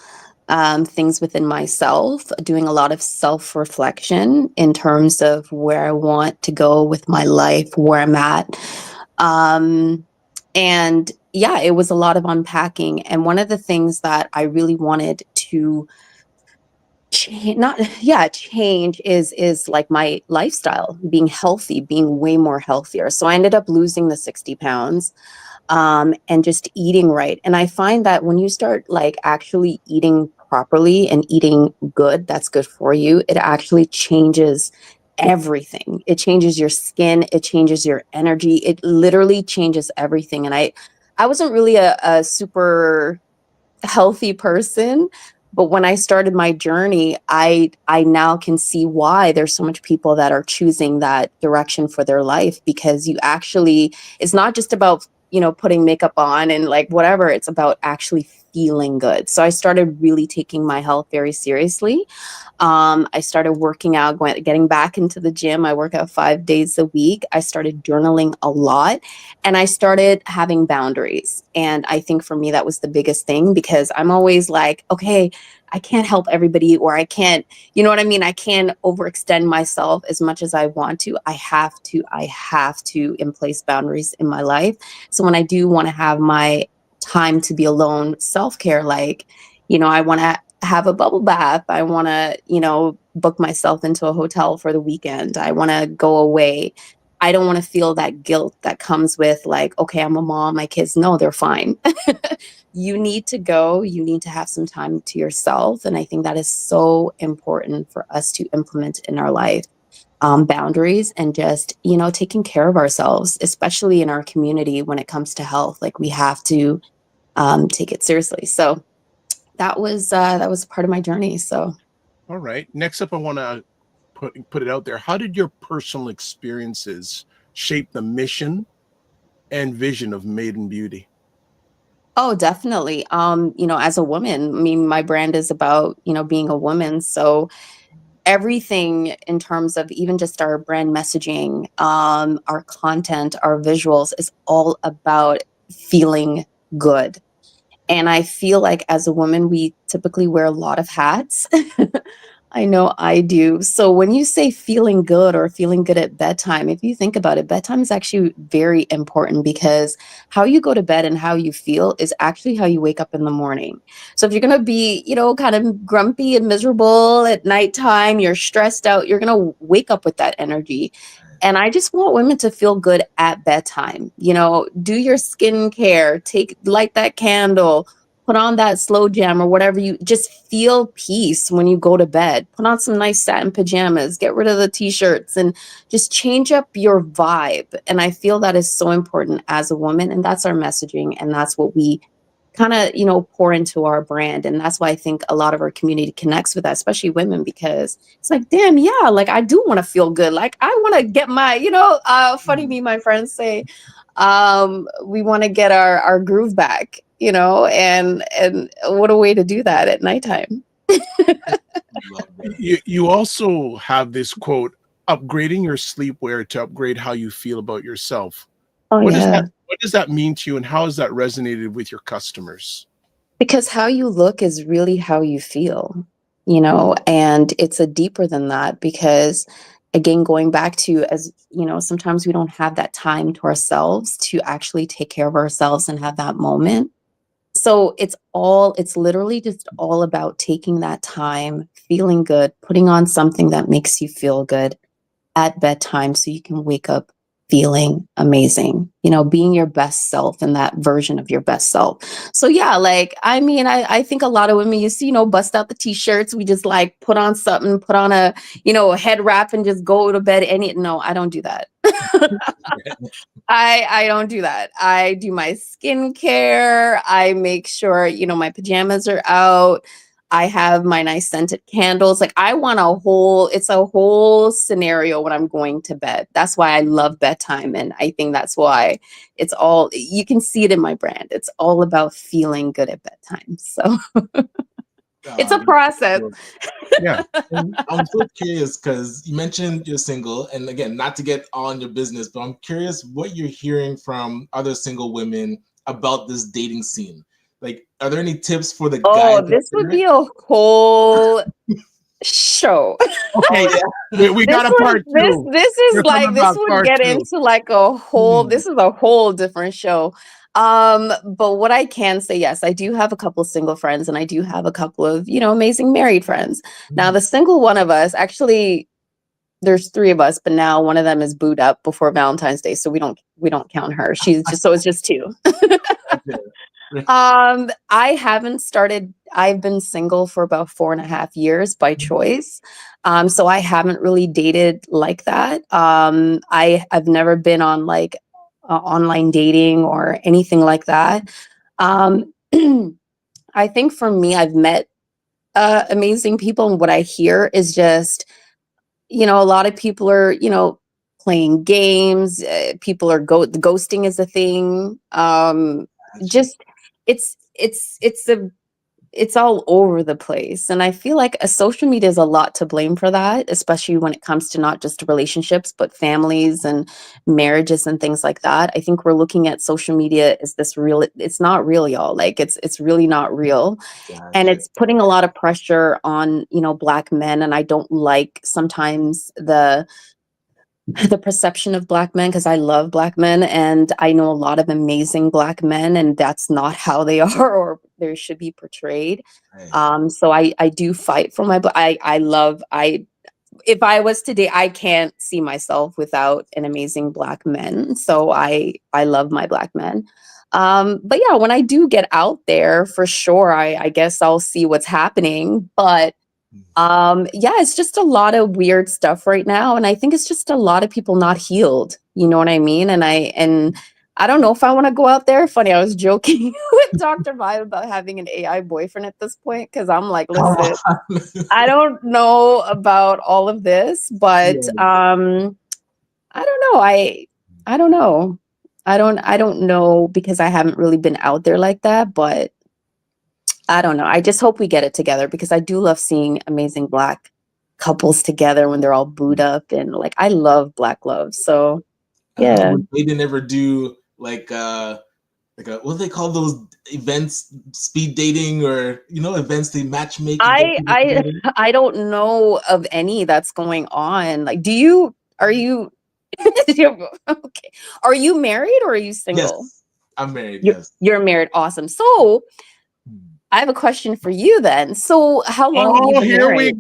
things within myself, doing a lot of self-reflection in terms of where I want to go with my life, where I'm at. And yeah, it was a lot of unpacking. And one of the things that I really wanted to change is like my lifestyle, being healthy, being way more healthier. So I ended up losing the 60 pounds and just eating right. And I find that when you start like actually eating properly and eating good, that's good for you, it actually changes everything. It changes your skin, it changes your energy, it literally changes everything. And I wasn't really a super healthy person, but when I started my journey, I now can see why there's so much people that are choosing that direction for their life, because it's not just about putting makeup on and like whatever, it's about actually feeling good. So I started really taking my health very seriously. I started working out, getting back into the gym. I work out 5 days a week. I started journaling a lot, and I started having boundaries. And I think for me, that was the biggest thing, because I'm always like, okay, I can't help everybody, or I can't, you know what I mean? I can't overextend myself as much as I want to. I have to in place boundaries in my life. So when I do want to have my time to be alone, self-care, like, I want to have a bubble bath. I want to, book myself into a hotel for the weekend. I want to go away. I don't want to feel that guilt that comes with like, okay, I'm a mom, my kids, no, they're fine. You need to go, you need to have some time to yourself. And I think that is so important for us to implement in our life. Boundaries and just, taking care of ourselves, especially in our community when it comes to health. Like we have to take it seriously. So that was part of my journey. So, all right. Next up, I want to put it out there. How did your personal experiences shape the mission and vision of Maiden Beauty? Oh, definitely. As a woman, I mean, my brand is about, being a woman. So everything in terms of even just our brand messaging, our content, our visuals is all about feeling good. And I feel like as a woman, we typically wear a lot of hats. I know I do. So when you say feeling good or feeling good at bedtime, if you think about it, bedtime is actually very important, because how you go to bed and how you feel is actually how you wake up in the morning. So if you're going to be, kind of grumpy and miserable at nighttime, you're stressed out, you're going to wake up with that energy. And I just want women to feel good at bedtime. Do your skincare, light that candle, put on that slow jam or whatever. You just feel peace when you go to bed. Put on some nice satin pajamas, get rid of the t-shirts, and just change up your vibe. And I feel that is so important as a woman, and that's our messaging, and that's what we kind of, you know, pour into our brand. And that's why I think a lot of our community connects with that, especially women, because it's like, damn, yeah, like I do want to feel good. Like I want to get my, you know, funny me, my friends say, we want to get our groove back, you know, and what a way to do that at nighttime. You also have this quote, upgrading your sleepwear to upgrade how you feel about yourself. Oh, What yeah. does that mean to you, and how has that resonated with your customers? Because how you look is really how you feel, you know, and it's a deeper than that, because again, going back to, as you know, sometimes we don't have that time to ourselves to actually take care of ourselves and have that moment. So it's literally just all about taking that time, feeling good, putting on something that makes you feel good at bedtime so you can wake up feeling amazing, you know, being your best self and that version of your best self. So yeah, like, I mean, I think a lot of women, you see, you know, bust out the t-shirts. We just like put on something, put on a, you know, a head wrap and just go to bed. No, I don't do that. I don't do that. I do my skincare. I make sure, you know, my pajamas are out. I have my nice scented candles. Like I want it's a whole scenario when I'm going to bed. That's why I love bedtime. And I think that's why you can see it in my brand. It's all about feeling good at bedtime. So it's a process. Yeah. I'm so curious because you mentioned you're single, and again, not to get on your business, but I'm curious what you're hearing from other single women about this dating scene. Like, are there any tips for the guys? Oh, this would be a whole show. Okay, we got a part two. This would get into like a whole. This is a whole different show. But what I can say, yes, I do have a couple of single friends, and I do have a couple of, you know, amazing married friends. Now, the single one of us, actually, there's three of us, but now one of them is booed up before Valentine's Day, so we don't count her. She's just so it's just two. I've been single for about 4.5 years by choice. So I haven't really dated like that. I've never been on like online dating or anything like that. I think for me, I've met amazing people, and what I hear is just, you know, a lot of people are, you know, playing games. People are ghosting is a thing. Just it's all over the place, and I feel like social media is a lot to blame for that, especially when it comes to not just relationships but families and marriages and things like that. I think we're looking at social media as this real. It's not real, y'all. Like it's really not real. And it's putting a lot of pressure on, you know, Black men, and I don't like sometimes the perception of Black men, because I love Black men and I know a lot of amazing Black men, and that's not how they are or they should be portrayed. So I do fight for my, if I was today, I can't see myself without an amazing Black men. So I love my Black men. But yeah, when I do get out there, for sure, I guess I'll see what's happening. But yeah, it's just a lot of weird stuff right now, and I think it's just a lot of people not healed, you know what I mean? And I don't know if I want to go out there. Funny, I was joking with Dr. Vibe about having an AI boyfriend at this point, because I'm like, listen, I don't know about all of this, but I don't know. I don't know. I don't know, because I haven't really been out there like that, but I don't know. I just hope we get it together, because I do love seeing amazing Black couples together when they're all booed up, and like I love Black love. So yeah, they didn't ever do like what do they call those events? Speed dating, or you know, events they matchmake. I don't know of any that's going on. Like, are you okay? Are you married or are you single? Yes, I'm married. Yes, you're married. Awesome. So I have a question for you then. So how long have you been married?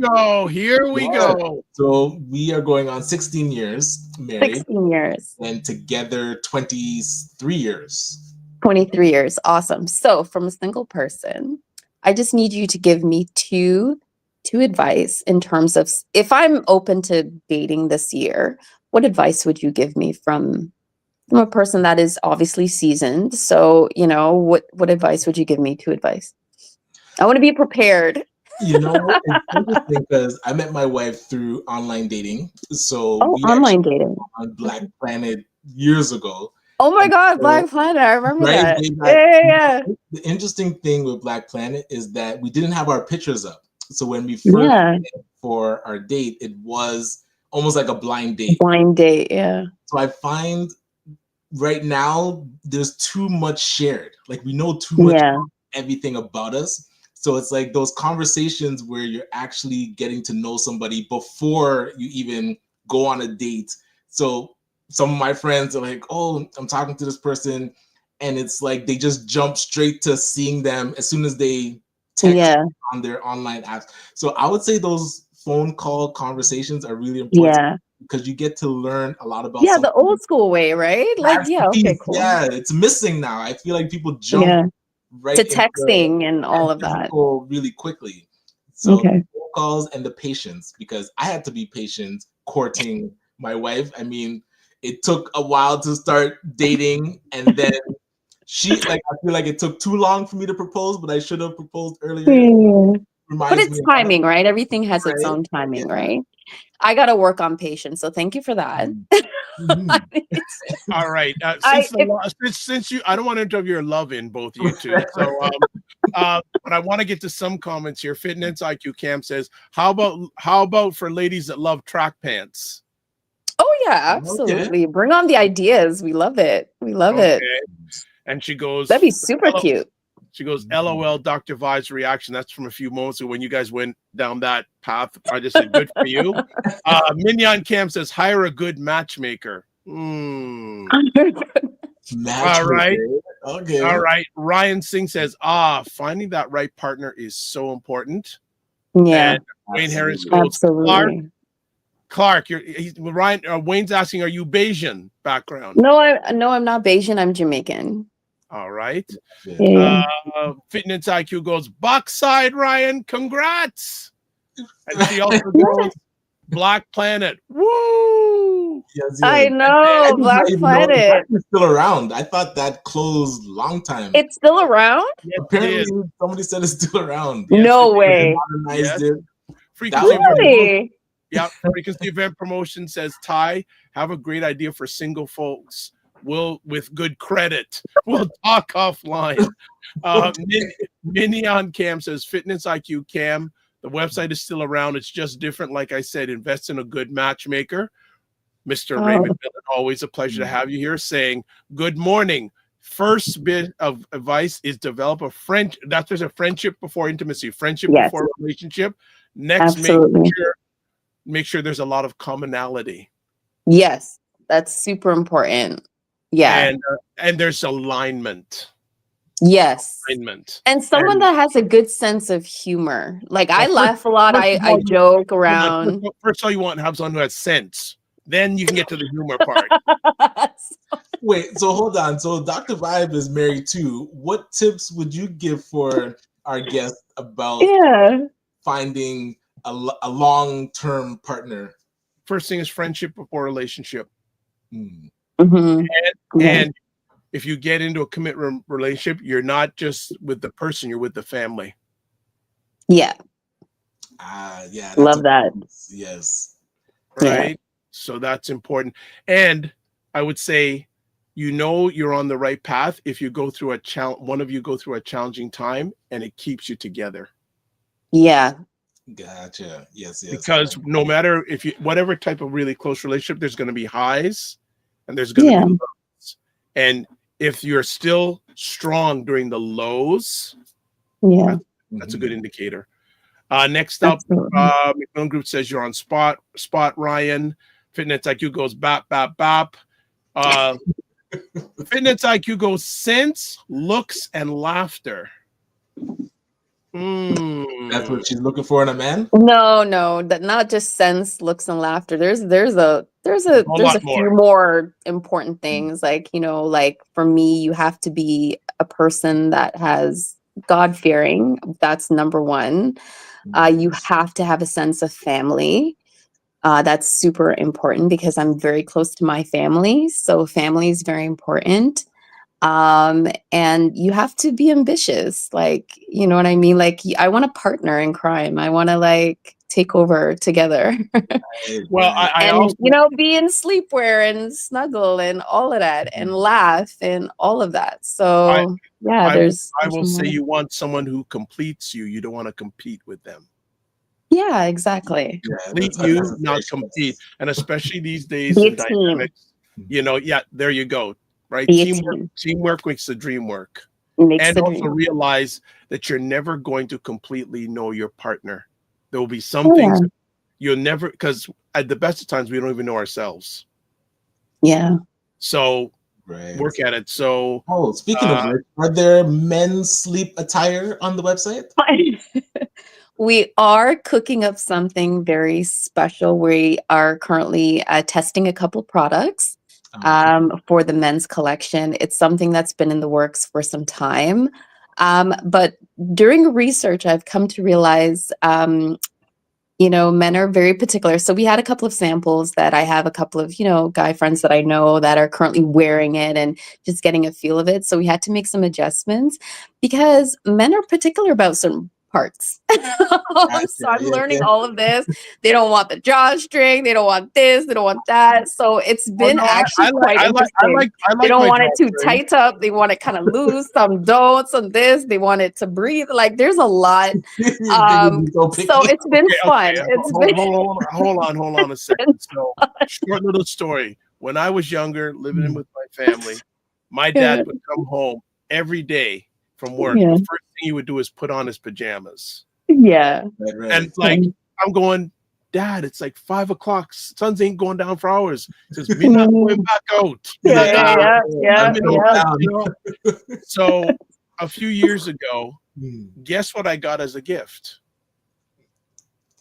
Here we go. So we are going on 16 years married. 16 years. And together 23 years. 23 years. Awesome. So from a single person, I just need you to give me two advice in terms of if I'm open to dating this year, what advice would you give me from a person that is obviously seasoned? So, what advice would you give me? Two advice. I want to be prepared. You know, it's interesting because I met my wife through online dating. So we online dating on Black Planet years ago. Oh my God, so, Black Planet! I remember right, that. Yeah. The interesting thing with Black Planet is that we didn't have our pictures up. So when we first met for our date, it was almost like a blind date. Blind date, yeah. So I find right now there's too much shared. Like we know too much about everything about us. So it's like those conversations where you're actually getting to know somebody before you even go on a date. So some of my friends are like, oh, I'm talking to this person. And it's like they just jump straight to seeing them as soon as they text on their online apps. So I would say those phone call conversations are really important because you get to learn a lot about the old school way, right? Like, okay, cool. Yeah, it's missing now. I feel like people jump right to texting and all of that really quickly. So phone calls and the patience, because I had to be patient courting my wife. I mean, it took a while to start dating, and then I feel like it took too long for me to propose, but I should have proposed earlier. But it's timing, right? Everything has its own timing, right? I got to work on patience. So thank you for that. All right. Since you, I don't want to interrupt your love in both you two. So, but I want to get to some comments here. Fitness IQ Cam says, how about for ladies that love track pants? Oh yeah, absolutely. Bring on the ideas. We love it. We love it. And she goes, that'd be super cute. She goes, LOL, Dr. Vi's reaction. That's from a few moments ago when you guys went down that path. I just said, good for you. Mignon Cam says, hire a good matchmaker. All right. Okay. All right. Ryan Singh says, finding that right partner is so important. Yeah. And Wayne Harris goes, Clark, Wayne's asking, are you Bayesian background? No, I'm not Bayesian. I'm Jamaican. All right. Yeah. Fitness IQ goes, Boxside Ryan, congrats. And she also goes, Black Planet. Woo! Yes. I know, Black Planet. It's still around. I thought that closed long time. It's still around? Yes, apparently, somebody said it's still around. Yes, no way. Modernized it. Really? Yeah, Frequency Event Promotion says, Ty, have a great idea for single folks. With good credit. We'll talk offline. Minion Cam says, Fitness IQ Cam, the website is still around. It's just different. Like I said, invest in a good matchmaker. Mr. Raymond Millen, always a pleasure to have you here, saying, good morning. First bit of advice is develop a friend. There's a friendship before intimacy, friendship before relationship. Next, make sure there's a lot of commonality. Yes, that's super important. Yeah. And there's alignment. Yes. Alignment. And someone that has a good sense of humor. Like I laugh a lot. I joke around. First of all, you want to have someone who has sense. Then you can get to the humor part. Wait, so hold on. So Dr. Vibe is married too. What tips would you give for our guest about finding a long-term partner? First thing is friendship before relationship. Mm-hmm. And if you get into a commitment relationship, you're not just with the person, you're with the family. Yeah. Love that. Yes. Right. Yeah. So that's important. And I would say, you're on the right path if you go through one of you go through a challenging time and it keeps you together. Yeah. Gotcha. Yes. Because no matter whatever type of really close relationship, there's going to be highs and there's going to be lows. And if you're still strong during the lows, that's a good indicator. Next up, McMillan Group says you're on spot, Ryan. Fitness IQ goes bap, bap, bap. Fitness IQ goes sense, looks, and laughter. That's what she's looking for in a man? No, that not just sense, looks, and laughter. There's a there's A a lot few more. more important things, like, you know, like for me, you have to be a person that has God-fearing. That's number one. You have to have a sense of family. That's super important because I'm very close to my family. So family is very important. And you have to be ambitious. Like, you know what I mean? Like, I want a partner in crime. I want to like take over together. Well, I And also you know, be in sleepwear and snuggle and all of that and laugh and all of that. I So yeah, I will there's I will say more. you want someone who completes you. You don't want to compete with them. Yeah, exactly. Yeah, Complete that's you, not unnecessary compete. stress. And especially these days Be a in team. dynamics, yeah, there you go. Right? Be a Teamwork, team. teamwork makes the dream work. Makes And the also dream. realize that you're never going to completely know your partner. There will be some Oh, things yeah. you'll never, because at the best of times we don't even know ourselves. Yeah. So Right. work at it. So Oh, speaking of which, are there men's sleep attire on the website? We are cooking up something very special. We are currently testing a couple products for the men's collection. It's something that's been in the works for some time. But during research, I've come to realize, you know, men are very particular. So we had a couple of samples that I have a couple of, you know, guy friends that I know that are currently wearing it and just getting a feel of it. So we had to make some adjustments because men are particular about certain parts. So I'm learning all of this. They don't want the drawstring. They don't want this. They don't want that. So it's been no, actually quite interesting. They don't my want it too drawstring. tight up. They want it kind of loose. Some don't. Some this. They want it to breathe. Like there's a lot. So it's been fun. It's been Hold on a second. So short little story. When I was younger, living in with my family, my dad would come home every day from work. Yeah. The first thing he would do is put on his pajamas. Yeah. Right. And like I'm going, Dad, it's like 5 o'clock. Suns ain't going down for hours. He says, we're not going back out. Yeah. So a few years ago, guess what I got as a gift?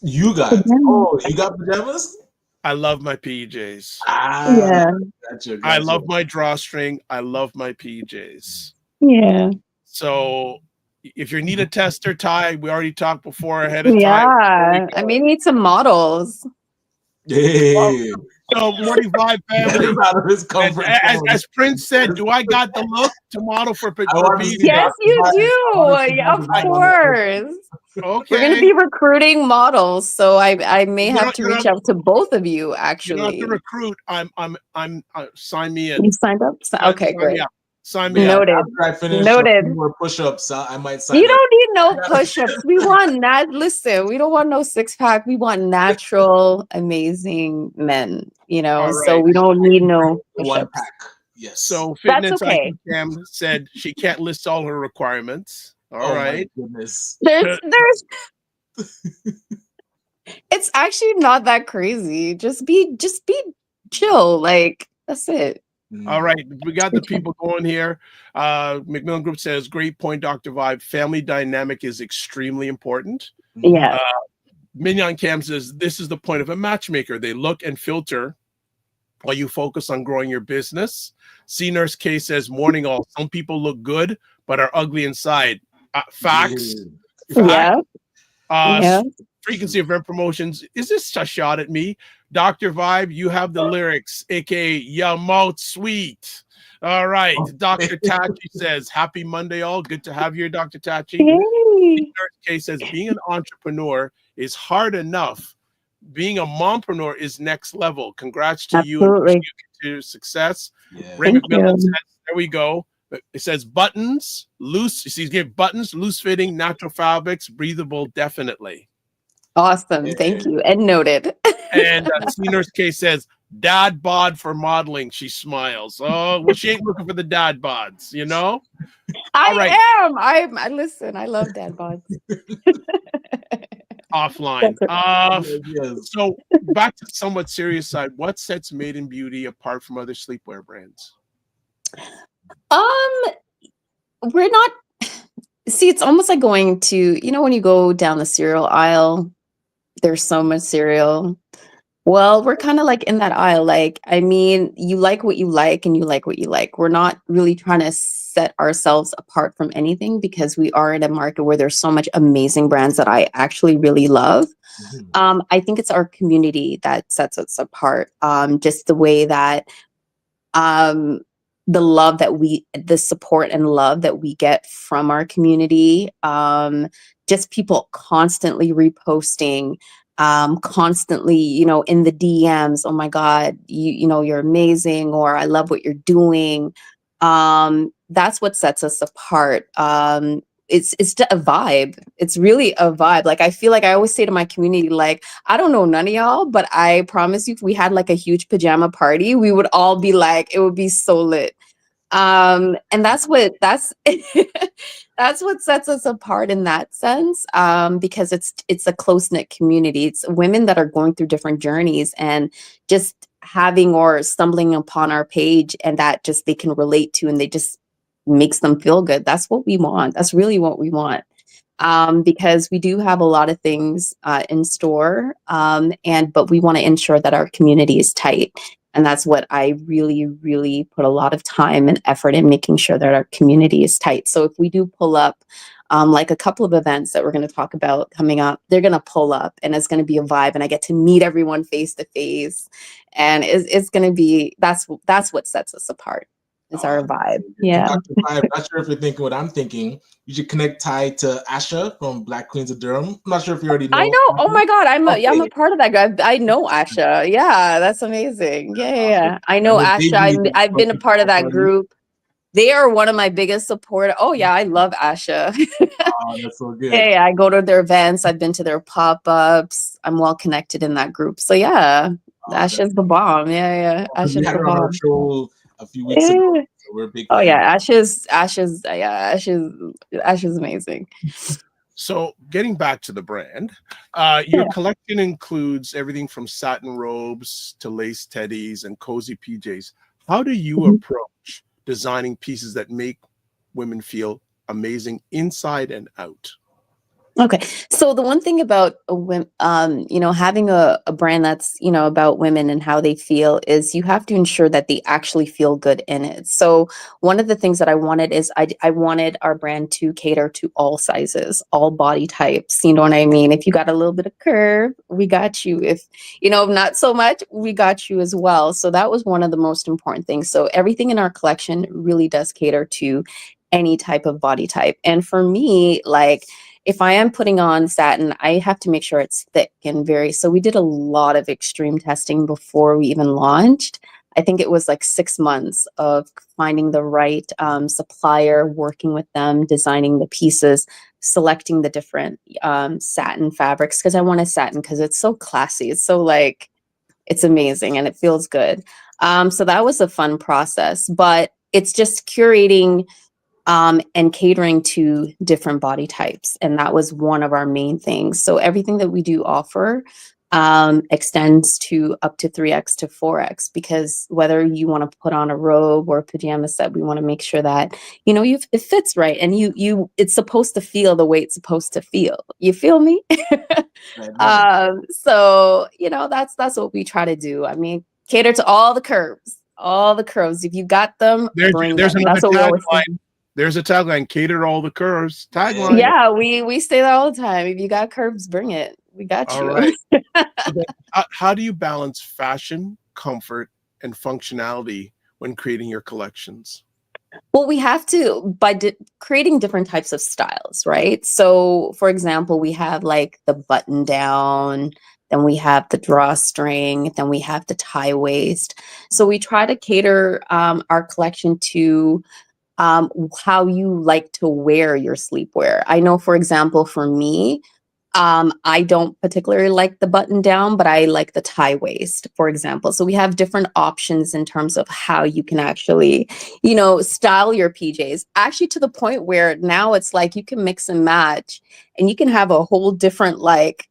You got pajamas? I love my PJs. Yeah. Gotcha. I love my drawstring. I love my PJs. Yeah. So if you need a tester, Ty, we already talked before ahead of time. Yeah. I may need some models. Hey. So Morning Vibe family. As Prince said, do I got the look to model for Yes, you do. Yeah, of course. Okay. We're gonna be recruiting models, so I may have to reach out to both of you. Actually, you don't have to recruit. I'm sign me in. You signed up? Okay, great. Sign me Noted. up. After I finish more push-ups, I might sign You up. don't need no push-ups. We want listen, we don't want no six-pack. We want natural, amazing men, you know. So we don't need no one pack. Yes. So That's Fitness okay. Cam said she can't list all her requirements. All right. My goodness. There's it's actually not that crazy. Just be chill. Like that's it. All right, we got the people going here. Macmillan Group says, great point, Dr. Vibe. Family dynamic is extremely important. Yeah. Mignon Cam says, this is the point of a matchmaker. They look and filter while you focus on growing your business. C Nurse K says, morning all. Some people look good, but are ugly inside. Facts. Yeah. Frequency of event promotions. Is this a shot at me? Dr. Vibe, you have the lyrics, aka your mouth sweet. All right. Dr. Tachi says, happy Monday, all. Good to have you here, Dr. Tachi. Hey. K says, being an entrepreneur is hard enough. Being a mompreneur is next level. Congrats to you and wishing you continued success. Ray McMillan says, there we go. It says buttons, loose. He's giving buttons, loose fitting, natural fabrics, breathable, definitely. Awesome. Thank you. And noted. And Nurse K says, dad bod for modeling. She smiles. Oh, well, she ain't looking for the dad bods, you know? I listen, I love dad bods. Offline. So back to the somewhat serious side. What sets Made in Beauty apart from other sleepwear brands? We're not see, it's almost like going to, you know, when you go down the cereal aisle, there's so much cereal. Well, we're kind of like in that aisle. Like, I mean, you like what you like and you like what you like. We're not really trying to set ourselves apart from anything because we are in a market where there's so much amazing brands that I actually really love. Mhm. I think it's our community that sets us apart. Just the way that um, the support and love that we get from our community. Just people constantly reposting, constantly, in the DMs, oh my God, you're amazing, or I love what you're doing. That's what sets us apart. It's a vibe. It's really a vibe. Like, I feel like I always say to my community, like, I don't know none of y'all, but I promise you, if we had like a huge pajama party, we would all be like, it would be so lit. And that's that's what sets us apart in that sense. Because it's a close-knit community. It's women that are going through different journeys and just having or stumbling upon our page, and that just they can relate to, and they just makes them feel good. That's what we want. That's really what we want. Because we do have a lot of things in store, but we want to ensure that our community is tight. And that's what I really, really put a lot of time and effort in, making sure that our community is tight. So if we do pull up, like a couple of events that we're going to talk about coming up, they're going to pull up and it's going to be a vibe, and I get to meet everyone face to face. And it's going to be, that's what sets us apart. It's our vibe. Yeah. Dr. Ty, I'm not sure if you're thinking what I'm thinking. You should connect Ty to Asha from Black Queens of Durham. I'm not sure if you already know. I know. Oh my God, I'm Okay. a part of that guy. I know Asha. Yeah, that's amazing. Yeah. I know Asha. I've been a part of that group. They are one of my biggest supporters. Oh yeah, I love Asha. Oh, that's so good. Yeah, I go to their events. I've been to their pop-ups. I'm well connected in that group. So yeah, Asha's the bomb. Yeah. Asha's We had the her on our bomb. show a few weeks ago. Yeah. So we're a big Oh fan. yeah, Asha's amazing. So getting back to the brand, your collection includes everything from satin robes to lace teddies and cozy PJs. How do you approach designing pieces that make women feel amazing inside and out? Okay. So the one thing about having a brand that's, about women and how they feel is you have to ensure that they actually feel good in it. So one of the things that I wanted is I wanted our brand to cater to all sizes, all body types. You know what I mean? If you got a little bit of curve, we got you. If, not so much, we got you as well. So that was one of the most important things. So everything in our collection really does cater to any type of body type. And for me, like, if I am putting on satin, I have to make sure it's thick and so we did a lot of extreme testing before we even launched. I think it was like 6 months of finding the right supplier, working with them, designing the pieces, selecting the different satin fabrics, because I want a satin because it's so classy. It's so like, it's amazing and it feels good. So that was a fun process, but it's just curating and catering to different body types. And that was one of our main things. So everything that we do offer extends to up to 3X to 4X, because whether you want to put on a robe or a pajama set, we want to make sure that, it fits right. And it's supposed to feel the way it's supposed to feel. You feel me? So, that's what we try to do. I mean, cater to all the curves. If you got them, bring them. That's what we always say. There's a tagline: cater all the curves. Tagline. Yeah, we say that all the time. If you got curves, bring it. We got you. All right. So then, how do you balance fashion, comfort, and functionality when creating your collections? Well, we have to by creating different types of styles, right? So, for example, we have like the button down, then we have the drawstring, then we have the tie waist. So we try to cater our collection to how you like to wear your sleepwear. I know, for example, for me, I don't particularly like the button down, but I like the tie waist, for example. So we have different options in terms of how you can actually, style your PJs, actually to the point where now it's like you can mix and match and you can have a whole different like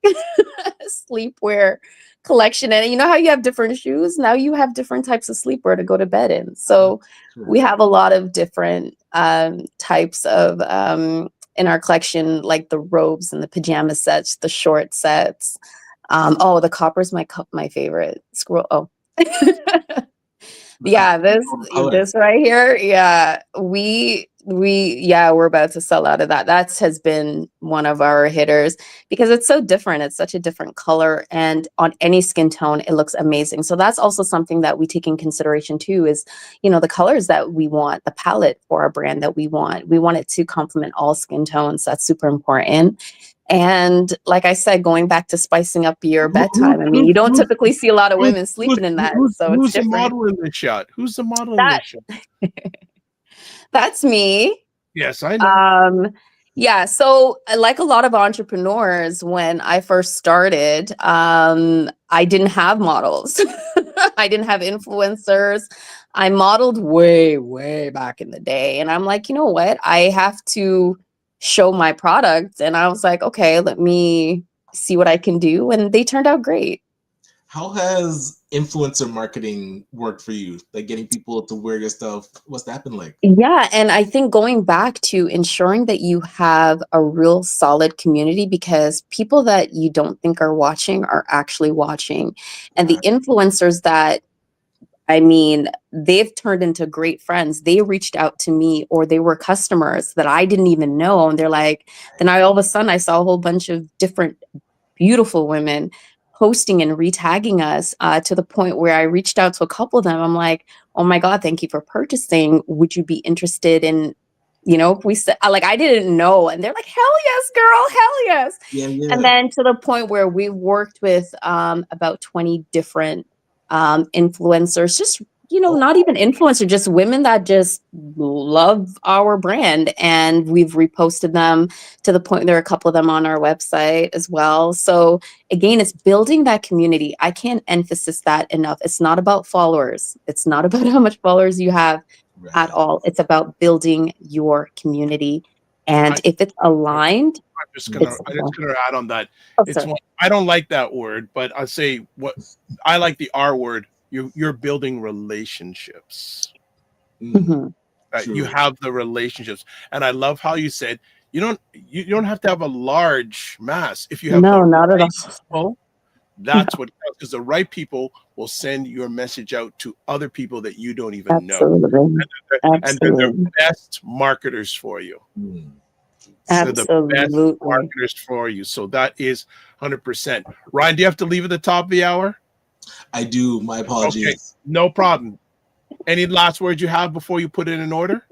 sleepwear collection. And you know how you have different shoes? Now you have different types of sleepwear to go to bed in. So we have a lot of different types of in our collection, like the robes and the pajama sets, the short sets, Oh, the copper's my favorite. Scroll. Oh. The Yeah, color. this right here. Yeah, we're about to sell out of that. That has been one of our hitters because it's so different. It's such a different color, and on any skin tone, it looks amazing. So that's also something that we take in consideration too. Is the colors that we want, the palette for our brand that we want. We want it to complement all skin tones. That's super important. And like I said, going back to spicing up your bedtime, I mean, you don't typically see a lot of women sleeping in that, so it's who's the different. model in this shot? Who's the model in That this shot? that's me. Yes, I know. Yeah, so like a lot of entrepreneurs, when I first started, I didn't have models. I didn't have influencers. I modeled way, way back in the day. And I'm like, you know what? I have to show my product. And I was like, okay, let me see what I can do. And they turned out great. How has influencer marketing worked for you? Like getting people to wear your stuff? What's that been like? Yeah, and I think going back to ensuring that you have a real solid community, because people that you don't think are watching are actually watching. And the influencers that, I mean, they've turned into great friends. They reached out to me, or they were customers that I didn't even know. And they're like, then all of a sudden I saw a whole bunch of different beautiful women posting and retagging us, to the point where I reached out to a couple of them. I'm like, oh my God, thank you for purchasing. Would you be interested in, if we said, like, I didn't know. And they're like, hell yes, girl, hell yes. Yeah, yeah. And then to the point where we worked with about 20 different influencers, just not even influencers, just women that just love our brand, and we've reposted them to the point there are a couple of them on our website as well. So again, it's building that community. I can't emphasize that enough. It's not about followers. It's not about how much followers you have at all. It's about building your community, and if it's aligned. I'm just gonna add on that. I don't like that word, but I say what I like, the R word. You're building relationships. Mm-hmm. You have the relationships, and I love how you said you don't have to have a large mass if you have not at all. That's what counts, because the right people will send your message out to other people that you don't even know, and they're the best marketers for you. So the best marketers for you. So that is 100%. Ryan, do you have to leave at the top of the hour? I do. My apologies. Okay, no problem. Any last words you have before you put it in order?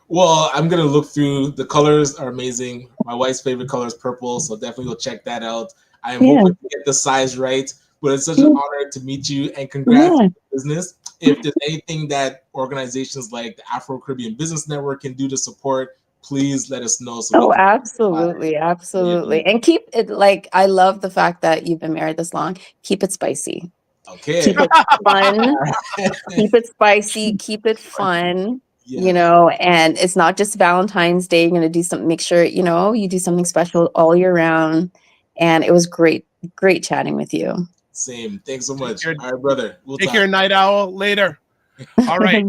Well, I'm gonna look through. The colors are amazing. My wife's favorite color is purple, so definitely go check that out. I am hoping to get the size right, but it's such an honor to meet you, and congrats on the business. If there's anything that organizations like the Afro-Caribbean Business Network can do to support, please let us know. So absolutely. And keep it, like, I love the fact that you've been married this long. Keep it spicy. Okay. Keep it fun. Keep it spicy. Keep it fun. And it's not just Valentine's Day. You're going to do something, make sure, you do something special all year round. And it was great chatting with you. Same. Thanks so much. All right, brother. We'll take care, Night Owl. Later. All right.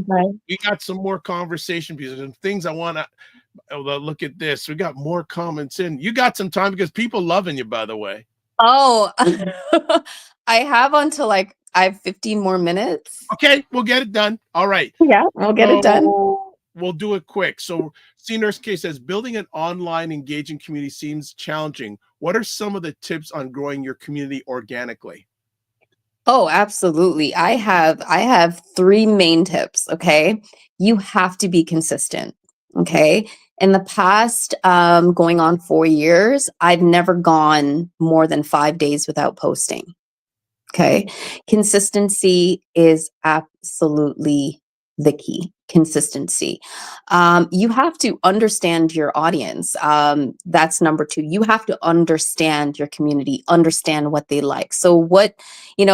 We got some more conversation pieces and things I want to look at this. We got more comments in. You got some time because people loving you, by the way. Oh, I have until I have 15 more minutes. Okay, we'll get it done. All right. Yeah, we'll get it done. We'll do it quick. So Nurse K says, building an online engaging community seems challenging. What are some of the tips on growing your community organically? Oh, absolutely. I have 3 main tips. Okay. You have to be consistent. Okay. In the past, going on 4 years, I've never gone more than 5 days without posting. Okay. Consistency is absolutely the key. Consistency. You have to understand your audience. That's number 2. You have to understand your community, understand what they like. So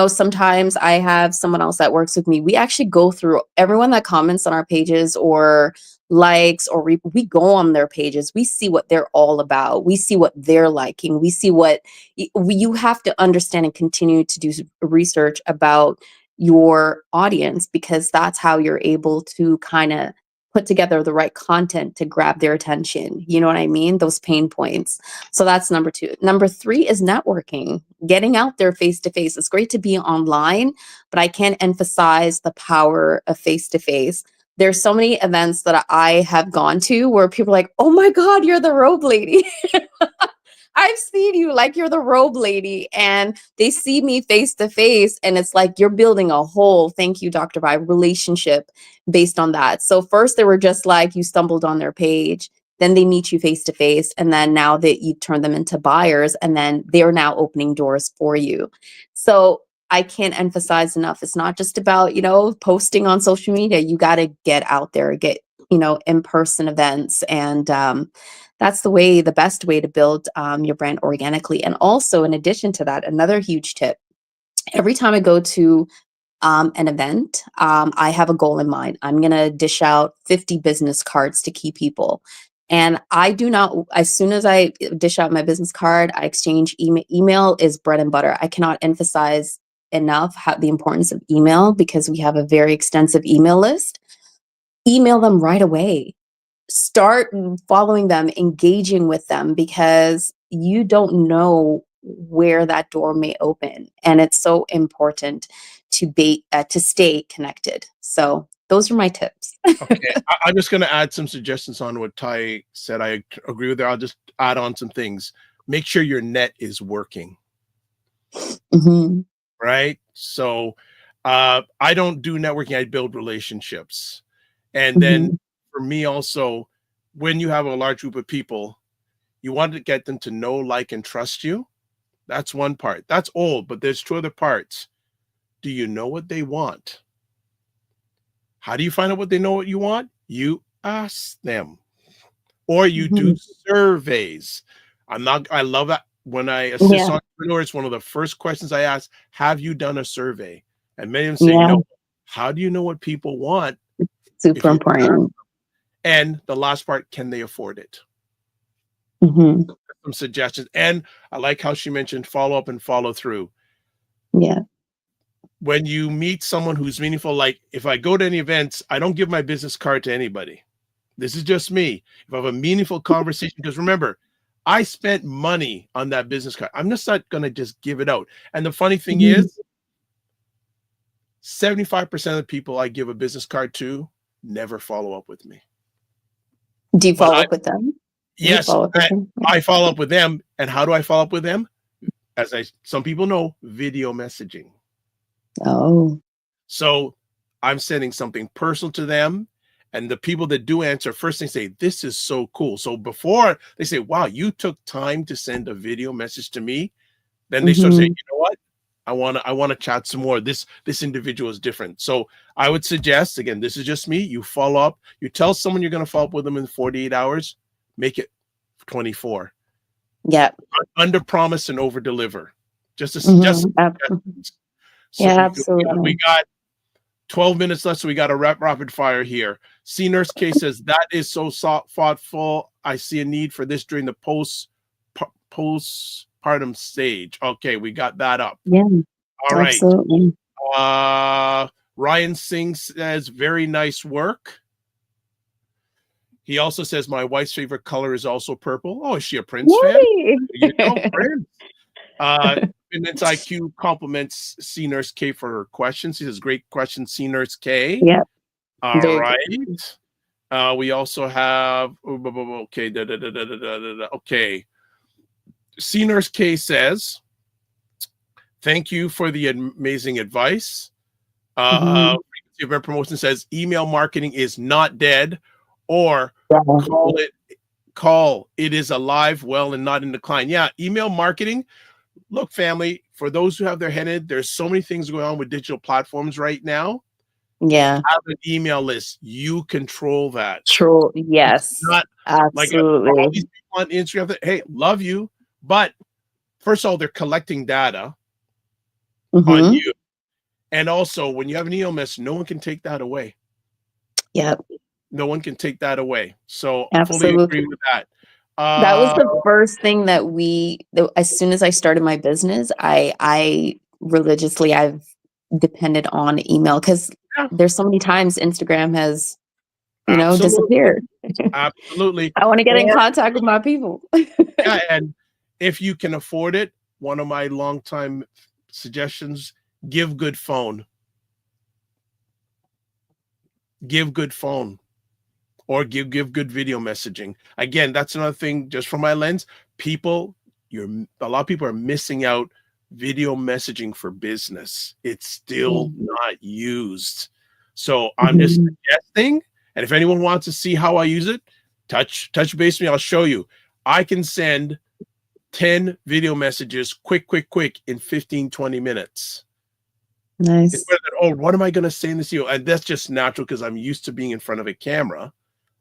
sometimes I have someone else that works with me. We actually go through everyone that comments on our pages or likes, or we go on their pages. We see what they're all about. We see what they're liking. We see what you have to understand and continue to do research about your audience, because that's how you're able to kind of put together the right content to grab their attention. You know what I mean? Those pain points. So that's number 2. Number 3 is networking, getting out there face to face. It's great to be online, but I can't emphasize the power of face to face. There's so many events that I have gone to where people are like, oh my God, you're the robe lady. I've seen you, like you're the robe lady, and they see me face to face, and it's like you're building a whole, thank you, Dr. Vibe, relationship based on that. So first they were just like, you stumbled on their page, then they meet you face to face, and then now that you turn them into buyers, and then they're now opening doors for you. So I can't emphasize enough. It's not just about, posting on social media. You got to get out there, get, in-person events. And that's the best way to build your brand organically. And also, in addition to that, another huge tip, every time I go to an event, I have a goal in mind. I'm going to dish out 50 business cards to key people. And I do not, as soon as I dish out my business card, I exchange email. Email is bread and butter. I cannot emphasize enough the importance of email, because we have a very extensive email list. Email them right away. Start following them, engaging with them, because you don't know where that door may open. And it's so important to stay connected. So those are my tips. Okay, I'm just going to add some suggestions on what Ty said. I agree with her. I'll just add on some things. Make sure your net is working. Mm-hmm. Right? So I don't do networking. I build relationships. And then for me also, when you have a large group of people, you want to get them to know, like, and trust you. That's one part. That's old, but there's 2 other parts. Do you know what they want? How do you find out what they know what you want? You ask them, or you do surveys. I love that. When I assist entrepreneurs, one of the first questions I ask, have you done a survey? And many of them say no. How do you know what people want? Super important. And the last part, can they afford it? Some suggestions. And I like how she mentioned follow up and follow through. Yeah. When you meet someone who's meaningful, like if I go to any events, I don't give my business card to anybody. This is just me. If I have a meaningful conversation, because remember, I spent money on that business card. I'm just not going to just give it out. And the funny thing is, 75% of the people I give a business card to never follow up with me. Do you follow up with them? Yes, I follow up with them. And how do I follow up with them? Some people know, video messaging. Oh. So I'm sending something personal to them. And the people that do answer, first they say, this is so cool. So before they say, wow, you took time to send a video message to me, then they start saying, you know what? I want to chat some more. This individual is different. So I would suggest, again, this is just me. You follow up. You tell someone you're going to follow up with them in 48 hours. Make it 24. Yeah. Under promise and over deliver. Absolutely. We got 12 minutes left, so we got a rapid fire here. C Nurse K says, that is so thoughtful. I see a need for this during the postpartum stage. Okay, we got that up. Yeah. All right. Absolutely. Ryan Singh says, very nice work. He also says, my wife's favorite color is also purple. Oh, is she a Prince fan? You know, Prince. Finance IQ compliments C Nurse K for her questions. He says, great question, C Nurse K. Yeah. All right. We also have, okay. Okay. C Nurse K says, thank you for the amazing advice. Frequency Event Promotion says, email marketing is not dead, or call it is alive, well, and not in decline. Yeah, email marketing. Look, family, for those who have their head in, there's so many things going on with digital platforms right now. Yeah. Have an email list. You control that. True. Yes. It's not absolutely. Like all these people on Instagram that, hey, love you. But first of all, they're collecting data on you. And also, when you have an email list, no one can take that away. Yep. No one can take that away. So absolutely. Fully agree with that. That was the first thing that as soon as I started my business, I religiously, I've depended on email, because there's so many times Instagram has Absolutely. disappeared. Absolutely. I want to get in Or- contact with my people. Yeah, and if you can afford it, one of my longtime suggestions: give good phone. Give good phone, or give good video messaging. Again, that's another thing. Just from my lens, a lot of people are missing out. Video messaging for business, it's still not used. So I'm just Mhm. suggesting, and if anyone wants to see how I use it, touch base with me. I'll show you. I can send 10 video messages quick in 15-20 minutes. Nice. It's better than, oh, what am I going to say in this video? And that's just natural because I'm used to being in front of a camera.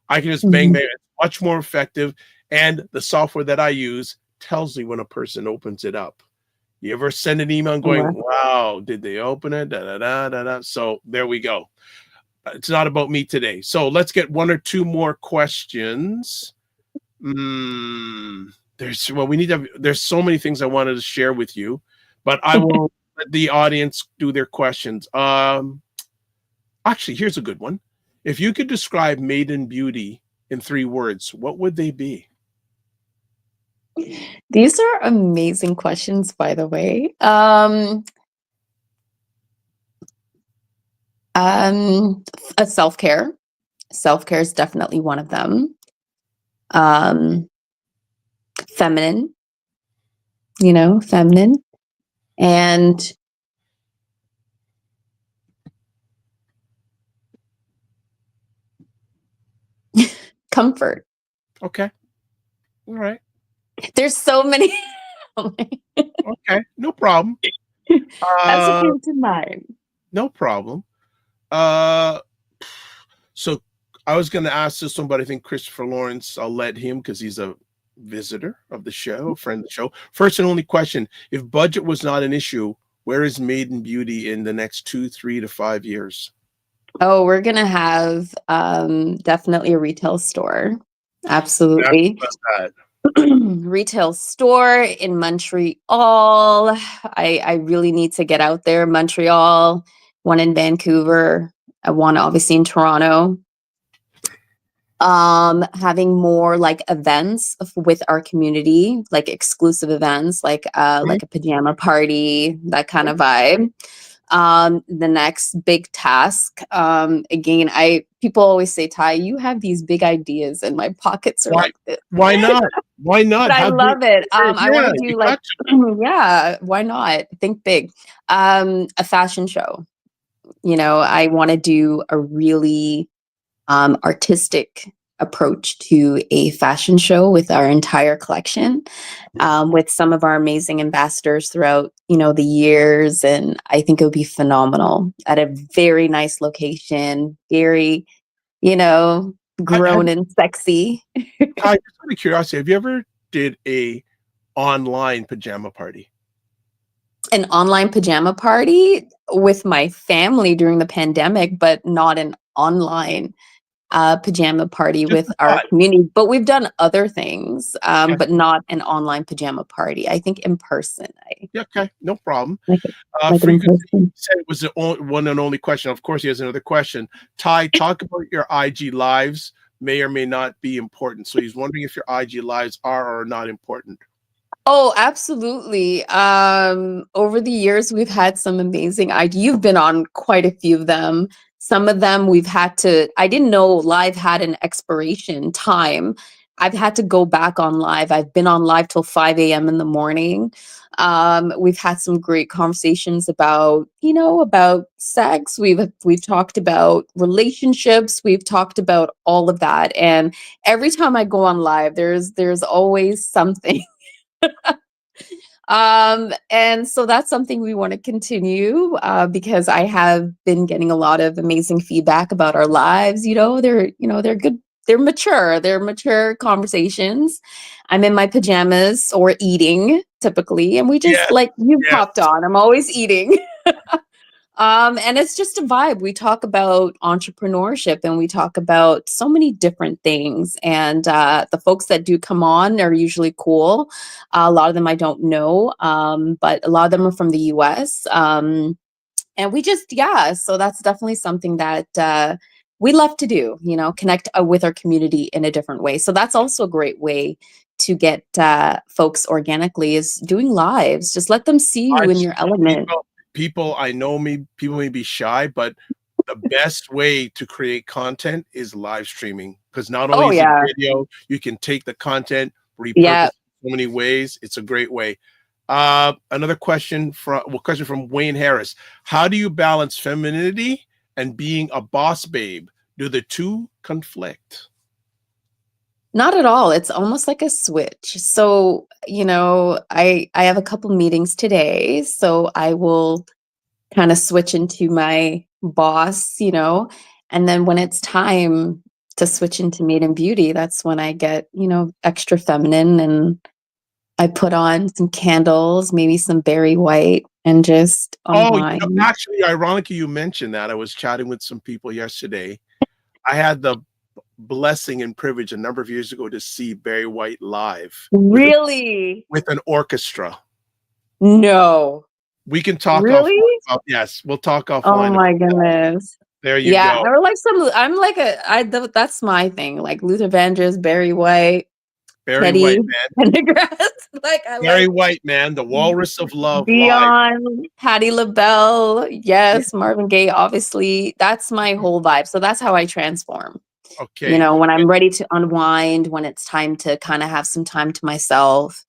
I can just bang. It's much more effective. And the software that I use tells me when a person opens it up. You ever send an email and going, wow, did they open it? Da, da, da, da, da. So there we go. It's not about me today. So let's get one or two more questions. There's so many things I wanted to share with you, but I will let the audience do their questions. Actually, here's a good one. If you could describe Maiden Beauty in 3 words, what would they be? These are amazing questions, by the way. A self-care. Self-care is definitely one of them. Feminine, feminine. And comfort. Okay. All right. There's so many. Okay. No problem. That's what came to mind. No problem. So I was going to ask this one, but I think Christopher Lawrence, I'll let him because he's a visitor of the show, a friend of the show. First and only question: if budget was not an issue, where is Maiden Beauty in the next 2, 3 to 5 years? Oh, we're gonna have definitely a retail store. Absolutely. Retail store in Montreal. I really need to get out there. Montreal, one in Vancouver, one obviously in Toronto. Having more like events with our community, like exclusive events, like a pajama party, that kind of vibe. The next big task, again, people always say, Ty, you have these big ideas and my pockets are like this. Why not? Why not? But I love it. I want to do like, yeah, why not? Think big. A fashion show. I want to do a really artistic approach to a fashion show with our entire collection, with some of our amazing ambassadors throughout the years, and I think it would be phenomenal at a very nice location, very grown and sexy. Just out of curiosity, have you ever did a online pajama party? An online pajama party with my family during the pandemic, but not an online pajama party with our community. But we've done other things, but not an online pajama party. I think in person. Okay, no problem. Frequency said it was the one and only question. Of course, he has another question. Ty, talk about your IG lives. May or may not be important. So he's wondering if your IG lives are or are not important. Oh, absolutely. Over the years, we've had some amazing IG. You've been on quite a few of them. Some of them I didn't know live had an expiration time. I've had to go back on live. I've been on live till 5 a.m. in the morning. We've had some great conversations about sex. We've talked about relationships. We've talked about all of that. And every time I go on live, there's always something. And so that's something we want to continue, because I have been getting a lot of amazing feedback about our lives. They're good. They're mature conversations. I'm in my pajamas or eating typically. And we just popped on, I'm always eating. And it's just a vibe. We talk about entrepreneurship and we talk about so many different things. And the folks that do come on are usually cool. A lot of them I don't know, but a lot of them are from the US. And we just, so that's definitely something that we love to do, you know, connect with our community in a different way. So that's also a great way to get folks organically, is doing lives. Just let them see you in your element. People, I know people may be shy, but the best way to create content is live streaming, because not only is it video, you can take the content, repurpose it so many ways. It's a great way. Another question from Wayne Harris. How do you balance femininity and being a boss babe? Do the two conflict? Not at all. It's almost like a switch. So, you know, I have a couple meetings today, so I will kind of switch into my boss, you know, and then when it's time to switch into Maiden Beauty, that's when I get, you know, extra feminine, and I put on some candles, maybe some Barry White, and just unwind. You know, actually, ironically, you mentioned that. I was chatting with some people yesterday. I had the blessing and privilege a number of years ago to see Barry White live. Really? With an orchestra. No. We can talk really? offline. Yes, we'll talk offline. Oh my goodness. There you go. Or like that's my thing. Like Luther Vandross, Barry White, Barry White, man. Barry White, man, the Walrus of Love. Dion, Patti LaBelle, yes, Marvin Gaye, obviously. That's my whole vibe. So that's how I transform. Okay. You know, when I'm ready to unwind, when it's time to kind of have some time to myself,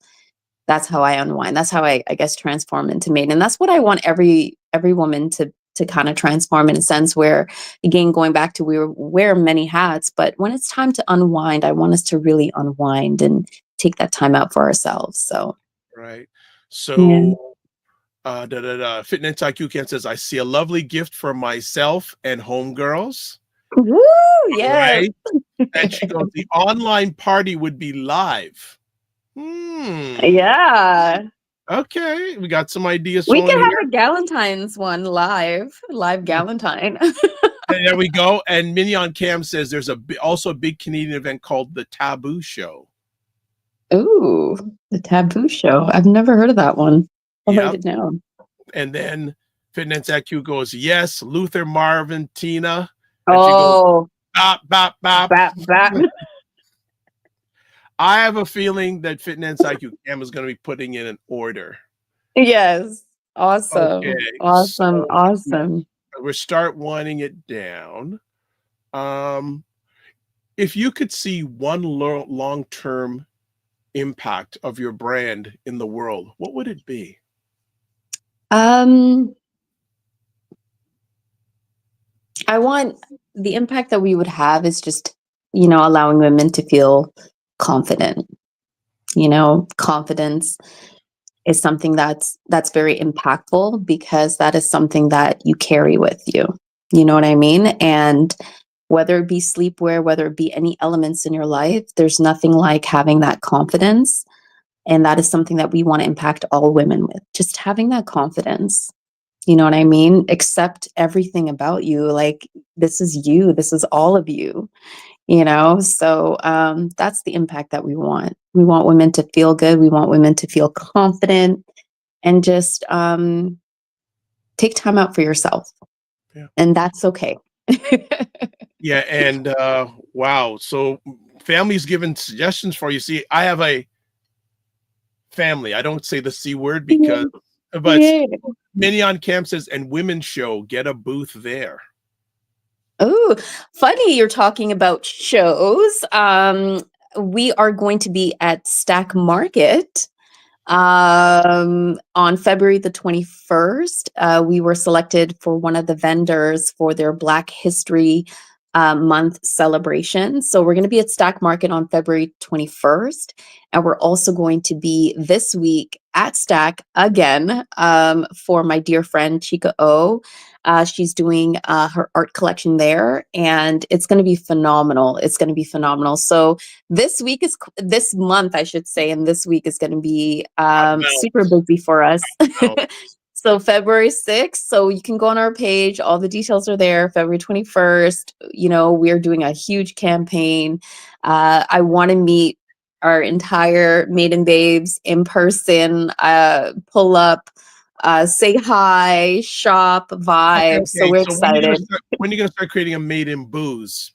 that's how I unwind. That's how I guess transform into Maiden. And that's what I want every woman to kind of transform, in a sense where, again, going back to, we wear many hats, but when it's time to unwind, I want us to really unwind and take that time out for ourselves. So right. So Fitness IQ Ken says, I see a lovely gift for myself and homegirls. Woo, yes. Right? And she goes, the online party would be live. Yeah. Okay, we got some ideas. We can have a Galentine's one live Galentine. And there we go. And Mignon Cam says there's also a big Canadian event called the Taboo Show. Ooh, the Taboo Show. I've never heard of that one. I'll write it down. And then Fitness IQ goes, yes, Luther, Marvin, Tina. And she goes, bop, bop, bop. Bop, bop. I have a feeling that Fitness IQ Cam is going to be putting in an order. Yes. Awesome. Okay. Awesome. So awesome. We'll start winding it down. If you could see one long-term impact of your brand in the world, what would it be? I want the impact that we would have is just, you know, allowing women to feel confident. You know, confidence is something that's very impactful, because that is something that you carry with you. You know what I mean? And whether it be sleepwear, whether it be any elements in your life, there's nothing like having that confidence. And that is something that we want to impact all women with. Just having that confidence. You know what I mean? Accept everything about you. Like, this is you. This is all of you. You know, so that's the impact that we want. We want women to feel good. We want women to feel confident, and just take time out for yourself. Yeah. And that's okay. Yeah. And wow. So family's given suggestions for you. See, I have a family. I don't say the C word because, but Mignon Cam says, and women's show, get a booth there. Oh, funny you're talking about shows. We are going to be at Stack Market on February the 21st. We were selected for one of the vendors for their Black History Month celebration. So we're going to be at Stack Market on February 21st. And we're also going to be this week at Stack again for my dear friend Chika O. She's doing her art collection there, and it's going to be phenomenal. It's going to be phenomenal. So this month, I should say, and this week is going to be super busy for us. So February 6th, so you can go on our page. All the details are there. February 21st, you know, we're doing a huge campaign. I want to meet our entire Maiden Babes in person, pull up, say hi, shop, Okay, vibe. So okay. we're So excited. when you gonna start creating a Made in Booze?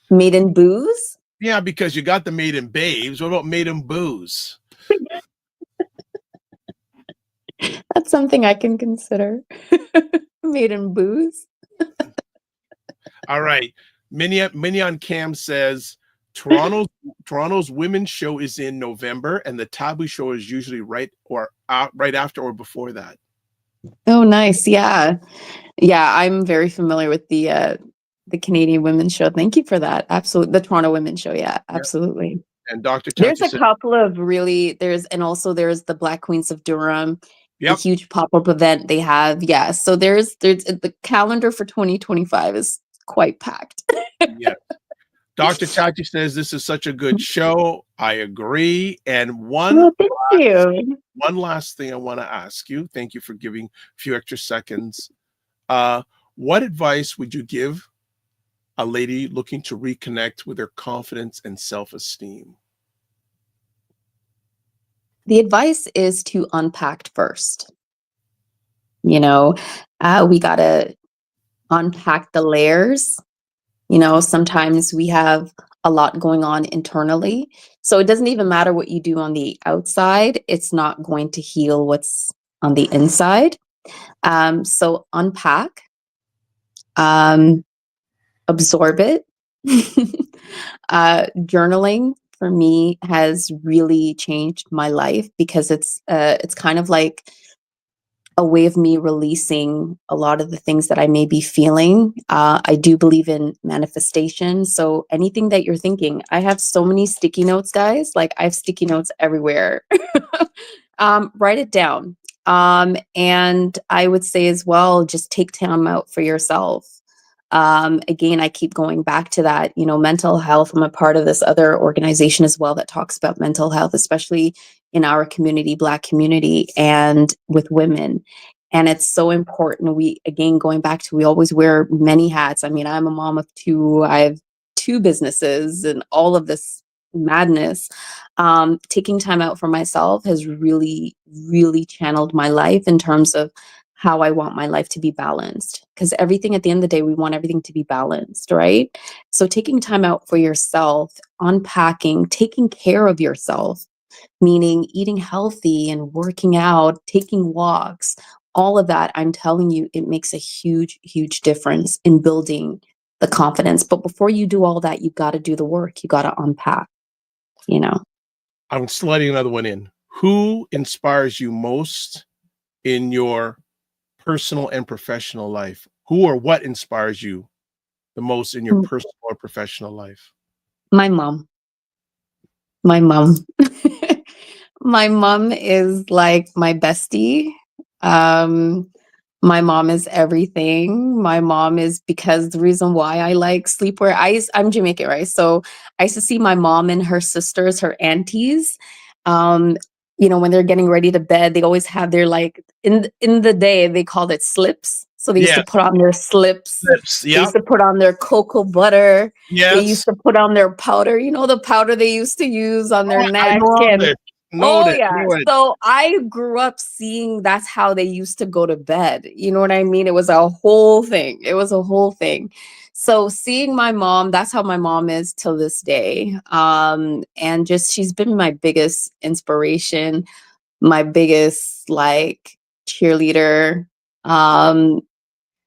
Made in booze? Yeah, because you got the Made in Babes. What about Made in Booze? That's something I can consider. Made in booze. All right. Minion Cam says Toronto's women's show is in November, and the Taboo show is usually right after or before that. Oh, nice. Yeah. Yeah, I'm very familiar with the Canadian Women's Show. Thank you for that. Absolutely. The Toronto Women's Show. Yeah, Yeah. absolutely. And Dr. There's Chachi a said, couple of really and also there's the Black Queens of Durham, the "Yep, huge pop-up event they have. Yeah. So there's the calendar for 2025 is quite packed. yeah." Dr. Chachi says this is such a good show. I agree. And Oh, thank you. one last thing I want to ask you. Thank you for giving a few extra seconds. What advice would you give a lady looking to reconnect with her confidence and self-esteem? The advice is to unpack first. You know, we got to unpack the layers. You know, sometimes we have a lot going on internally. So it doesn't even matter what you do on the outside, it's not going to heal what's on the inside. So unpack, absorb it. Journaling for me has really changed my life because it's kind of like a way of me releasing a lot of the things that I may be feeling. I do believe in manifestation. So anything that you're thinking, I have so many sticky notes, guys. Like I have sticky notes everywhere. Write it down. And I would say as well, just take time out for yourself. Again, I keep going back to that, you know, mental health. I'm a part of this other organization as well that talks about mental health, especially in our community, Black community, and with women. And it's so important. Again, going back to, we always wear many hats. I mean, I'm a mom of two, I have two businesses and all of this madness. Taking time out for myself has really, really channeled my life in terms of how I want my life to be balanced. Because everything at the end of the day, we want everything to be balanced, right? So taking time out for yourself, unpacking, taking care of yourself, meaning eating healthy and working out, taking walks, all of that, I'm telling you, it makes a huge, huge difference in building the confidence. But before you do all that, you got to do the work. You got to unpack, you know. I'm sliding another one in. Who inspires you most in your personal and professional life? Who or what inspires you the most in your Mm. personal or professional life? My mom. My mom. My mom is like my bestie. Um, my mom is everything. My mom is, because the reason why I like sleepwear, I'm Jamaican, right? So I used to see my mom and her sisters, her aunties. Um, you know, when they're getting ready to bed, they always have their, like, in the day they called it slips. So they used to Yes. put on their slips. Lips. They Yeah. used to put on their cocoa butter. They used Yes. to put on their powder, you know, the powder they used to use on their Oh, I neck. know all And this. oh Know yeah. it. So I grew up seeing that's how they used to go to bed. You know what I mean? It was a whole thing. It was a whole thing. So seeing my mom, that's how my mom is till this day. And just, she's been my biggest inspiration, my biggest like cheerleader.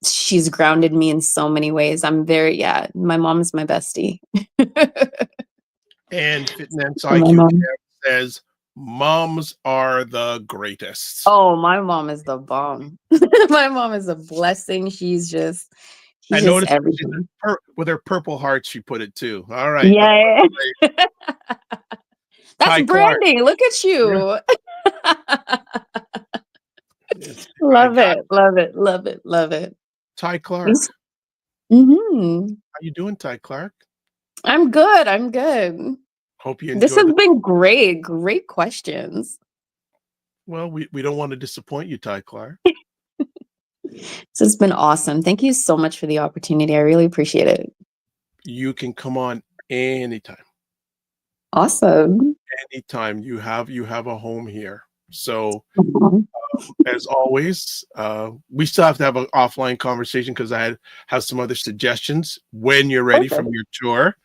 She's grounded me in so many ways. Yeah, my mom is my bestie. And Fitness My IQ mom. says moms are the greatest. Oh, my mom is the bomb. My mom is a blessing. She's I just noticed everything. with her purple heart, she put it too. All right. Yeah. That's Ty Clark. branding. Look at you. Yes, I Love got it. Love it. Love it. Love it. Ty Clark. Mm-hmm. How you doing, Ty Clark? I'm good. I'm good. Hope you This enjoyed has been great. Great questions. Well, we don't want to disappoint you, Ty Clark. This has been awesome. Thank you so much for the opportunity. I really appreciate it. You can come on anytime. Awesome. Anytime. You have a home here. So Mhm. as always, we still have to have an offline conversation because have some other suggestions when you're ready Okay. from your tour.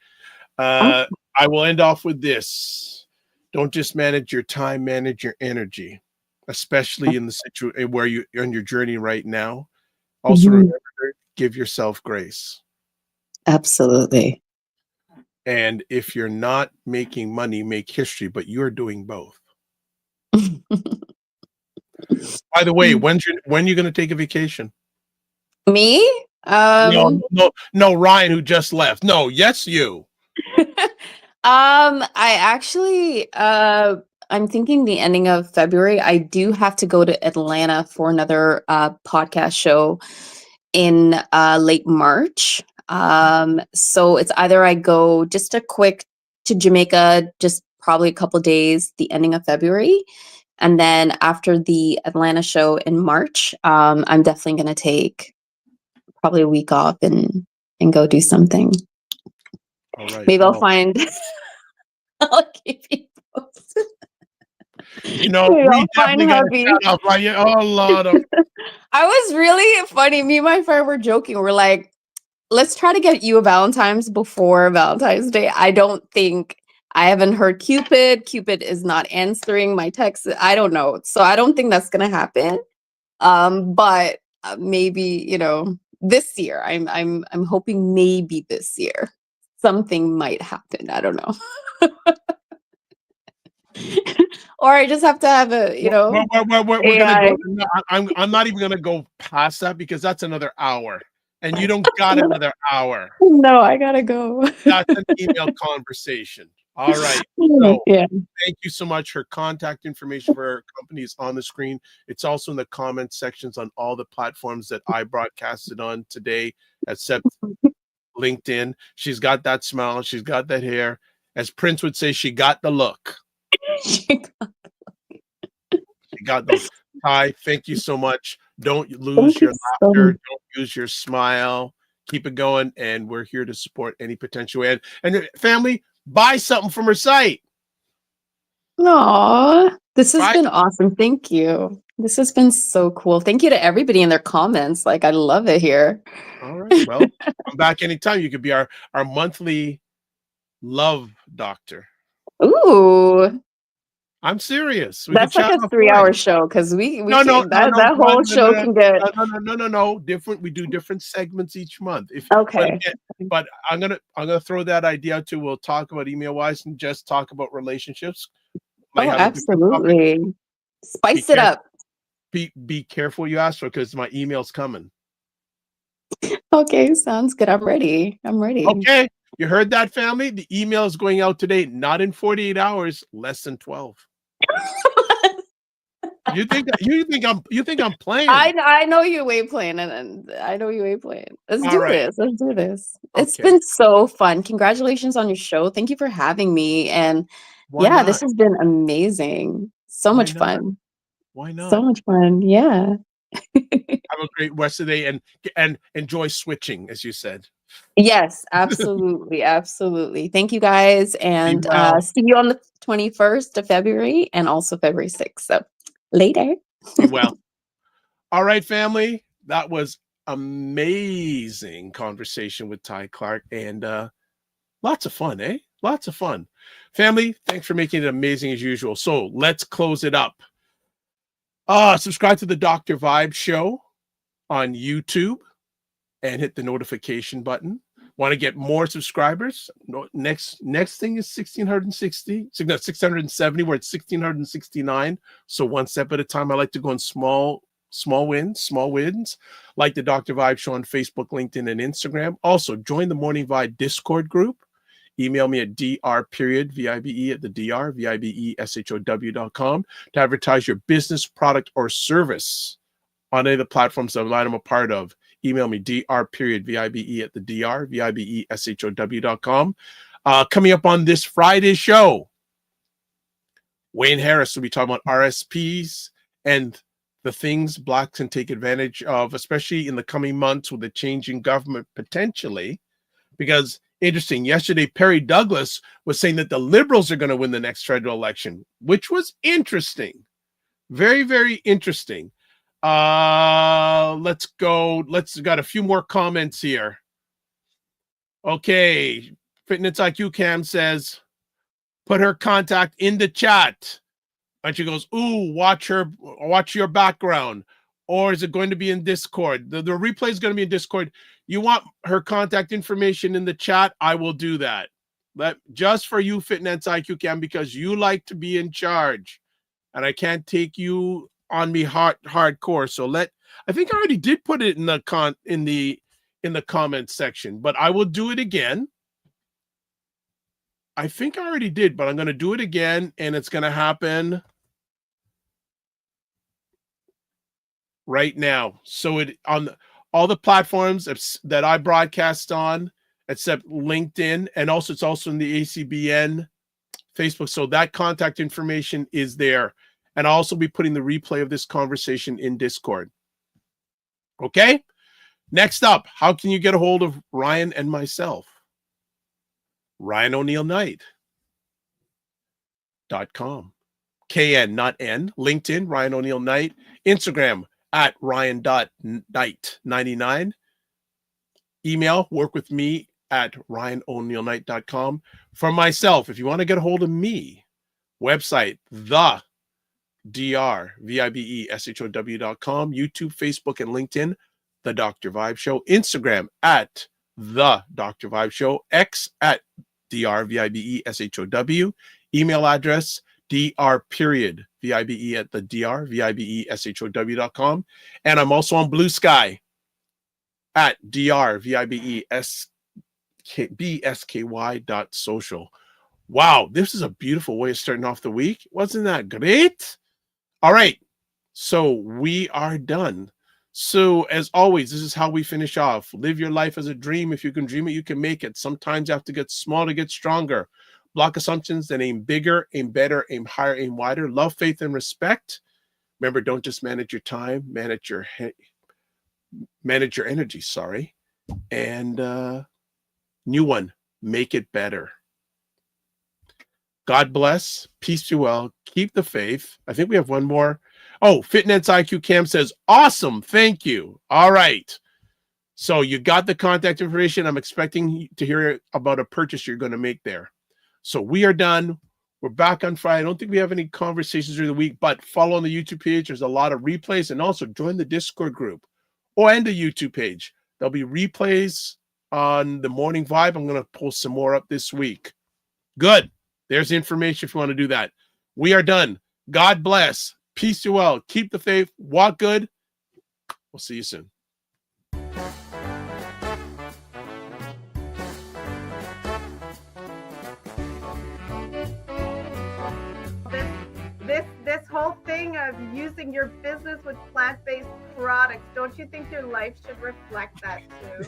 I will end off with this. Don't just manage your time, manage your energy, especially in the situation where you're on your journey right now. Also, Mhm. remember to give yourself grace. Absolutely. And if you're not making money, make history, but you're doing both. By the way, when are you going to take a vacation? Me? No, Ryan, who just left. No, yes, you. I actually I'm thinking the ending of February. I do have to go to Atlanta for another podcast show in late March. So it's either I go just a quick to Jamaica, just probably a couple days, the ending of February. And then after the Atlanta show in March, I'm definitely gonna take probably a week off and go do something. All right. Maybe I'll Well, find I'll keep you posted. you know, Maybe we I'll find definitely got to hubby. shout out Ryan. Oh, a lot of I was really funny. Me and my friend were joking. We're like, let's try to get you a Valentine's before Valentine's Day. I haven't heard Cupid. Cupid is not answering my texts. I don't know. So I don't think that's gonna happen. But maybe, this year. I'm hoping maybe this year something might happen. I don't know. Or I just have to have we're gonna AI. go. No, I'm not even gonna go past that because that's another hour, and you don't got another hour. No, I gotta go. That's an email conversation. All right. So Yeah. thank you so much. Her contact information for her company is on the screen. It's also in the comment sections on all the platforms that I broadcasted on today, except LinkedIn. She's got that smile. She's got that hair. As Prince would say, she got the look. She got the Ty. Thank you so much. Don't lose Thank your you so laughter. much. Don't lose your smile. Keep it going, and we're here to support any potential ad. And family, buy something from her site. Aw, this has Right? been awesome. Thank you. This has been so cool. Thank you to everybody in their comments. Like, I love it here. All right. Well, come back anytime. You could be our monthly love doctor. Ooh, I'm serious. We that's could like chat a offline. 3-hour show because we No, can, that Run, whole show can get no. Different. We do different segments each month. okay. But I'm gonna throw that idea out too. We'll talk about email wise and just talk about relationships. Might Oh, have a different topic. absolutely. Spice it up. Be careful what you ask for because my email's coming. Okay, sounds good. I'm ready. Okay, you heard that, family? The email is going out today, not in 48 hours, less than 12. You think I'm playing? I know you ain't playing, and I know you ain't playing. Let's All do right. this. Let's do this. It's Okay. been so fun. Congratulations on your show. Thank you for having me. And Why yeah, this not? has been amazing. So Why much not? fun. Why So not? much fun. Yeah. Have a great rest of the day and enjoy switching, as you said. Yes, absolutely. Absolutely. Thank you guys. And Be well. see you on the 21st of February and also February 6th. So later. Be well. All right, family. That was amazing conversation with Ty Clark and lots of fun, eh? Lots of fun. Family, thanks for making it amazing as usual. So let's close it up. Subscribe to the Dr. Vibe Show on YouTube and hit the notification button. Want to get more subscribers? Next thing is 1660, 670. We're at 1669. So one step at a time. I like to go in small wins, like the Dr. Vibe Show on Facebook, LinkedIn, and Instagram. Also, join the Morning Vibe Discord group. Email me at dr.vibe at the vibe.show.com to advertise your business, product, or service on any of the platforms that I'm a part of. Email me dr.vibe at the vibe.show.com. Coming up on this Friday show, Wayne Harris will be talking about RSPs and the things Blacks can take advantage of, especially in the coming months with the changing government potentially. Because interesting, yesterday Perry Douglas was saying that the Liberals are going to win the next federal election, which was interesting. Very, very interesting. Let's go. Got a few more comments here. Okay. Fitness IQ Cam says, put her contact in the chat. And she goes, ooh, watch your background. Or is it going to be in Discord? The replay is going to be in Discord. You want her contact information in the chat? I will do that. Just for you, Fitness IQ Cam, because you like to be in charge. And I can't take you on me hardcore. So I think I already did put it in the comments section, but I will do it again. I think I already did, but I'm going to do it again, and it's going to happen right now. So it on all the platforms that I broadcast on, except LinkedIn, and also it's also in the ACBN Facebook. So that contact information is there. And I'll also be putting the replay of this conversation in Discord. Okay? Next up, how can you get a hold of Ryan and myself? Ryan O'Neal Knight.com. KN, not N. LinkedIn, Ryan O'Neal Knight. Instagram, at Ryan.Knight99. Email, work with me at RyanO'NealKnight.com. For myself, if you want to get a hold of me, website, drvibeshow.com, YouTube, Facebook, and LinkedIn, The Dr. Vibe Show, Instagram at The Dr. Vibe Show, X at drvibeshow, email address dr.vibe at the drvibeshow.com, and I'm also on Blue Sky at drvibesky.social. Wow, this is a beautiful way of starting off the week. Wasn't that great? All right, so we are done. So as always, this is how we finish off. Live your life as a dream. If you can dream it, you can make it. Sometimes you have to get small to get stronger. Block assumptions, then aim bigger, aim better, aim higher, aim wider. Love, faith, and respect. Remember, don't just manage your time, manage your energy, sorry. And new one, make it better. God bless. Peace be well. Keep the faith. I think we have one more. Oh, Fitness IQ Cam says, awesome. Thank you. All right. So you got the contact information. I'm expecting to hear about a purchase you're going to make there. So we are done. We're back on Friday. I don't think we have any conversations during the week, but follow on the YouTube page. There's a lot of replays, and also join the Discord group and the YouTube page. There'll be replays on the Morning Vibe. I'm going to post some more up this week. Good. There's information if you want to do that. We are done. God bless. Peace to well. Keep the faith. Walk good. We'll see you soon. This whole thing of using your business with plant-based products, don't you think your life should reflect that too?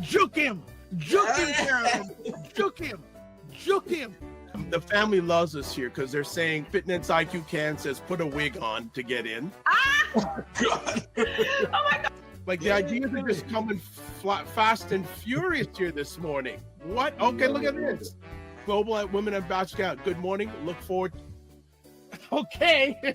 Juke him, Carolyn. Juke him. The family loves us here because they're saying Fitness IQ Can says put a wig on to get in. Ah! God. Oh my God. Like the ideas are just coming fast and furious here this morning. What? Okay, look at this. Global Women Ambassador. Good morning. Look forward. Okay.